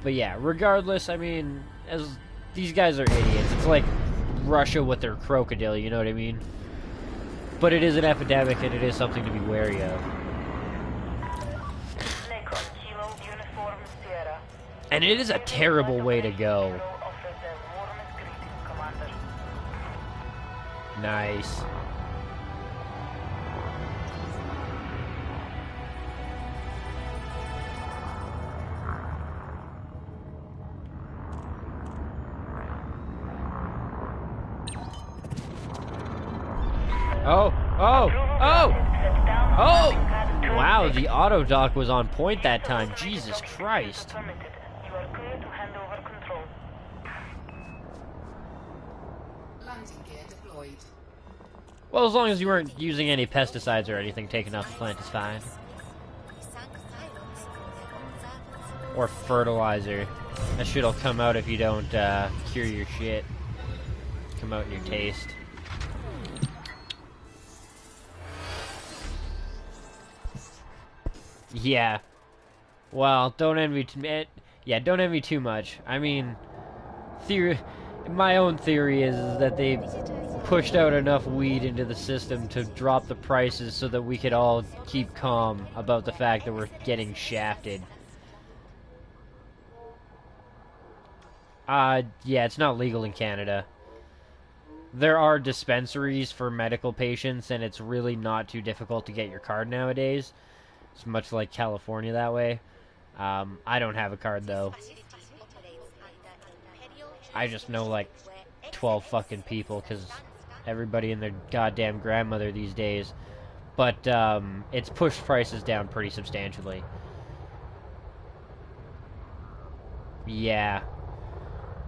Speaker 1: But yeah, regardless, I mean, as these guys are idiots. It's like Russia with their crocodile, you know what I mean? But it is an epidemic, and it is something to be wary of. And it is a terrible way to go. Nice. Oh! Oh! Oh! Oh! Wow, the auto dock was on point that time. Jesus Christ.
Speaker 2: Landing gear deployed.
Speaker 1: Well, as long as you weren't using any pesticides or anything taken off the plant is fine. Or fertilizer. That shit'll come out if you don't cure your shit. Come out in your taste. Yeah. Well, don't envy don't envy too much. I mean, my own theory is that they pushed out enough weed into the system to drop the prices so that we could all keep calm about the fact that we're getting shafted. Yeah, it's not legal in Canada. There are dispensaries for medical patients, and it's really not too difficult to get your card nowadays. It's much like California that way. I don't have a card, though. I just know, like, 12 fucking people, because everybody and their goddamn grandmother these days. But, it's pushed prices down pretty substantially. Yeah.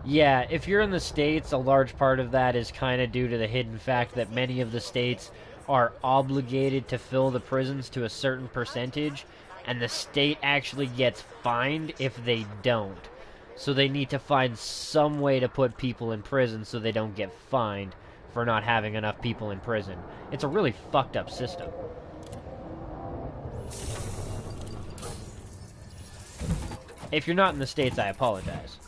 Speaker 1: Yeah, if you're in the States, a large part of that is kind of due to the hidden fact that many of the states are obligated to fill the prisons to a certain percentage, and the state actually gets fined if they don't. So they need to find some way to put people in prison so they don't get fined for not having enough people in prison. It's a really fucked up system. If you're not in the States, I apologize.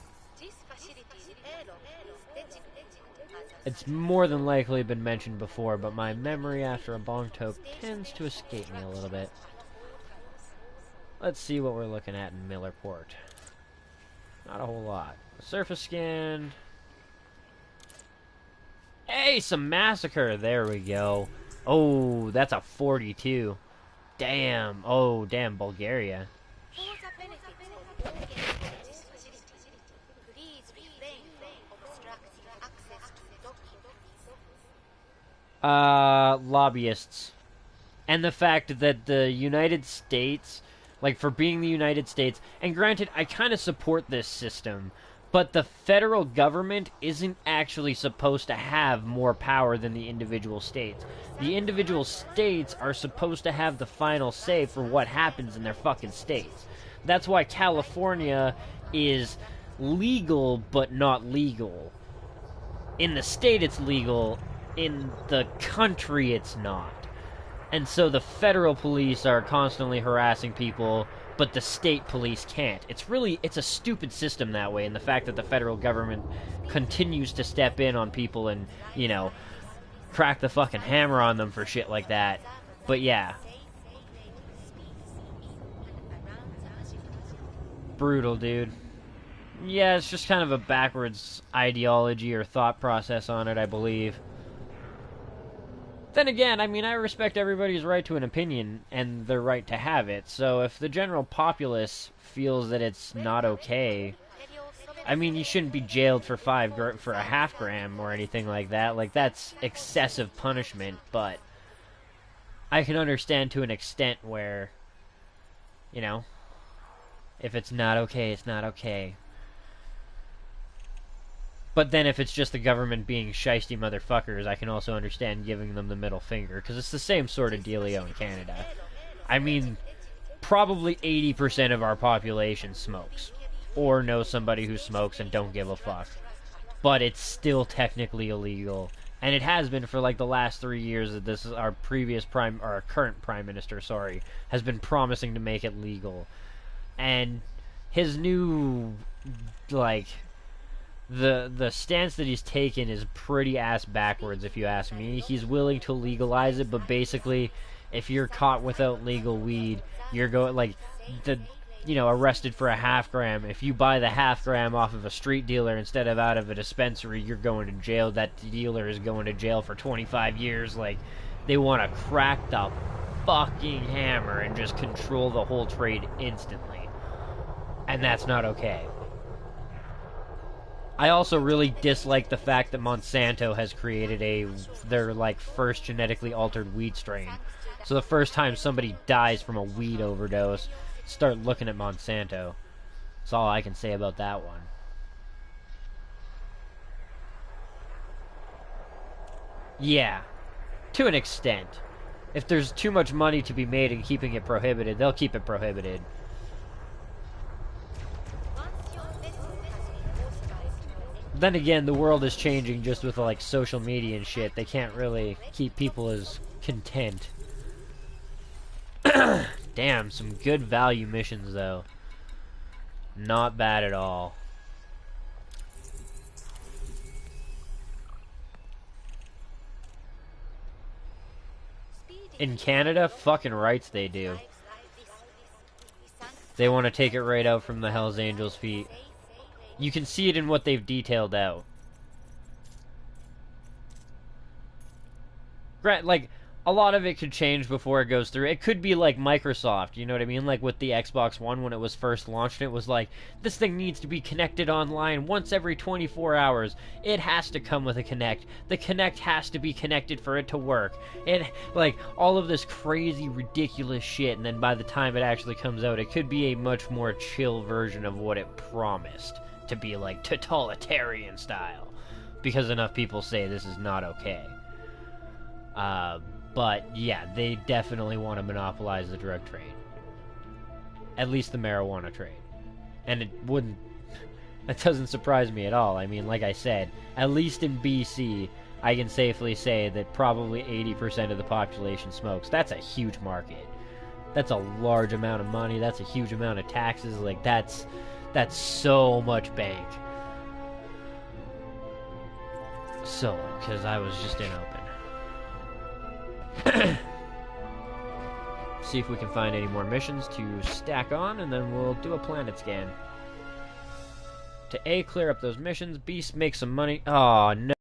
Speaker 1: It's more than likely been mentioned before, but my memory after a bong toke tends to escape me a little bit. Let's see what we're looking at in Millerport. Not a whole lot. Surface scan. Hey, some massacre. There we go. Oh, that's a 42. Damn. Oh, damn, Bulgaria.
Speaker 4: For the benefit of all guests at this facility, please refrain from obstructing access to docking bays.
Speaker 1: Lobbyists. And the fact that the United States, like, for being the United States, and granted, I kind of support this system, but the federal government isn't actually supposed to have more power than the individual states. The individual states are supposed to have the final say for what happens in their fucking states. That's why California is legal, but not legal. In the state, it's legal. In the country, it's not. And so the federal police are constantly harassing people, but the state police can't. It's a stupid system that way, and the fact that the federal government continues to step in on people and, you know, crack the fucking hammer on them for shit like that. But yeah. Brutal, dude. Yeah, it's just kind of a backwards ideology or thought process on it, I believe. Then again, I mean, I respect everybody's right to an opinion and their right to have it. So if the general populace feels that it's not okay, I mean, you shouldn't be jailed for for a half gram or anything like that. Like, that's excessive punishment. But I can understand to an extent where, you know, if it's not okay, it's not okay. But then if it's just the government being shiesty motherfuckers, I can also understand giving them the middle finger, because it's the same sort of dealio in Canada. I mean, probably 80% of our population smokes, or know somebody who smokes and don't give a fuck. But it's still technically illegal, and it has been for like the last 3 years that this is our current prime minister, sorry, has been promising to make it legal. And his new, like, the stance that he's taken is pretty ass backwards, if you ask me. He's willing to legalize it, but basically, if you're caught without legal weed, you're going, like, arrested for a half gram. If you buy the half gram off of a street dealer instead of out of a dispensary, you're going to jail. That dealer is going to jail for 25 years. Like, they want to crack the fucking hammer and just control the whole trade instantly. And that's not okay. I also really dislike the fact that Monsanto has created their like first genetically altered weed strain. So the first time somebody dies from a weed overdose, start looking at Monsanto. That's all I can say about that one. Yeah, to an extent. If there's too much money to be made in keeping it prohibited, they'll keep it prohibited. Then again, the world is changing just with like social media and shit. They can't really keep people as content. Damn, some good value missions though. Not bad at all. In Canada, fucking rights they do. They want to take it right out from the Hells Angels' feet. You can see it in what they've detailed out. Like, a lot of it could change before it goes through. It could be like Microsoft, you know what I mean? Like with the Xbox One when it was first launched, it was like, this thing needs to be connected online once every 24 hours. It has to come with a Kinect. The Kinect has to be connected for it to work. It, like, all of this crazy, ridiculous shit, and then by the time it actually comes out, it could be a much more chill version of what it promised to be, like, totalitarian style. Because enough people say this is not okay. But, yeah, they definitely want to monopolize the drug trade. At least the marijuana trade. And it wouldn't... That doesn't surprise me at all. I mean, like I said, at least in BC, I can safely say that probably 80% of the population smokes. That's a huge market. That's a large amount of money. That's a huge amount of taxes. Like, that's so much bank. So, because I was just in open. See if we can find any more missions to stack on, and then we'll do a planet scan. To A, clear up those missions. B, make some money. Oh, no.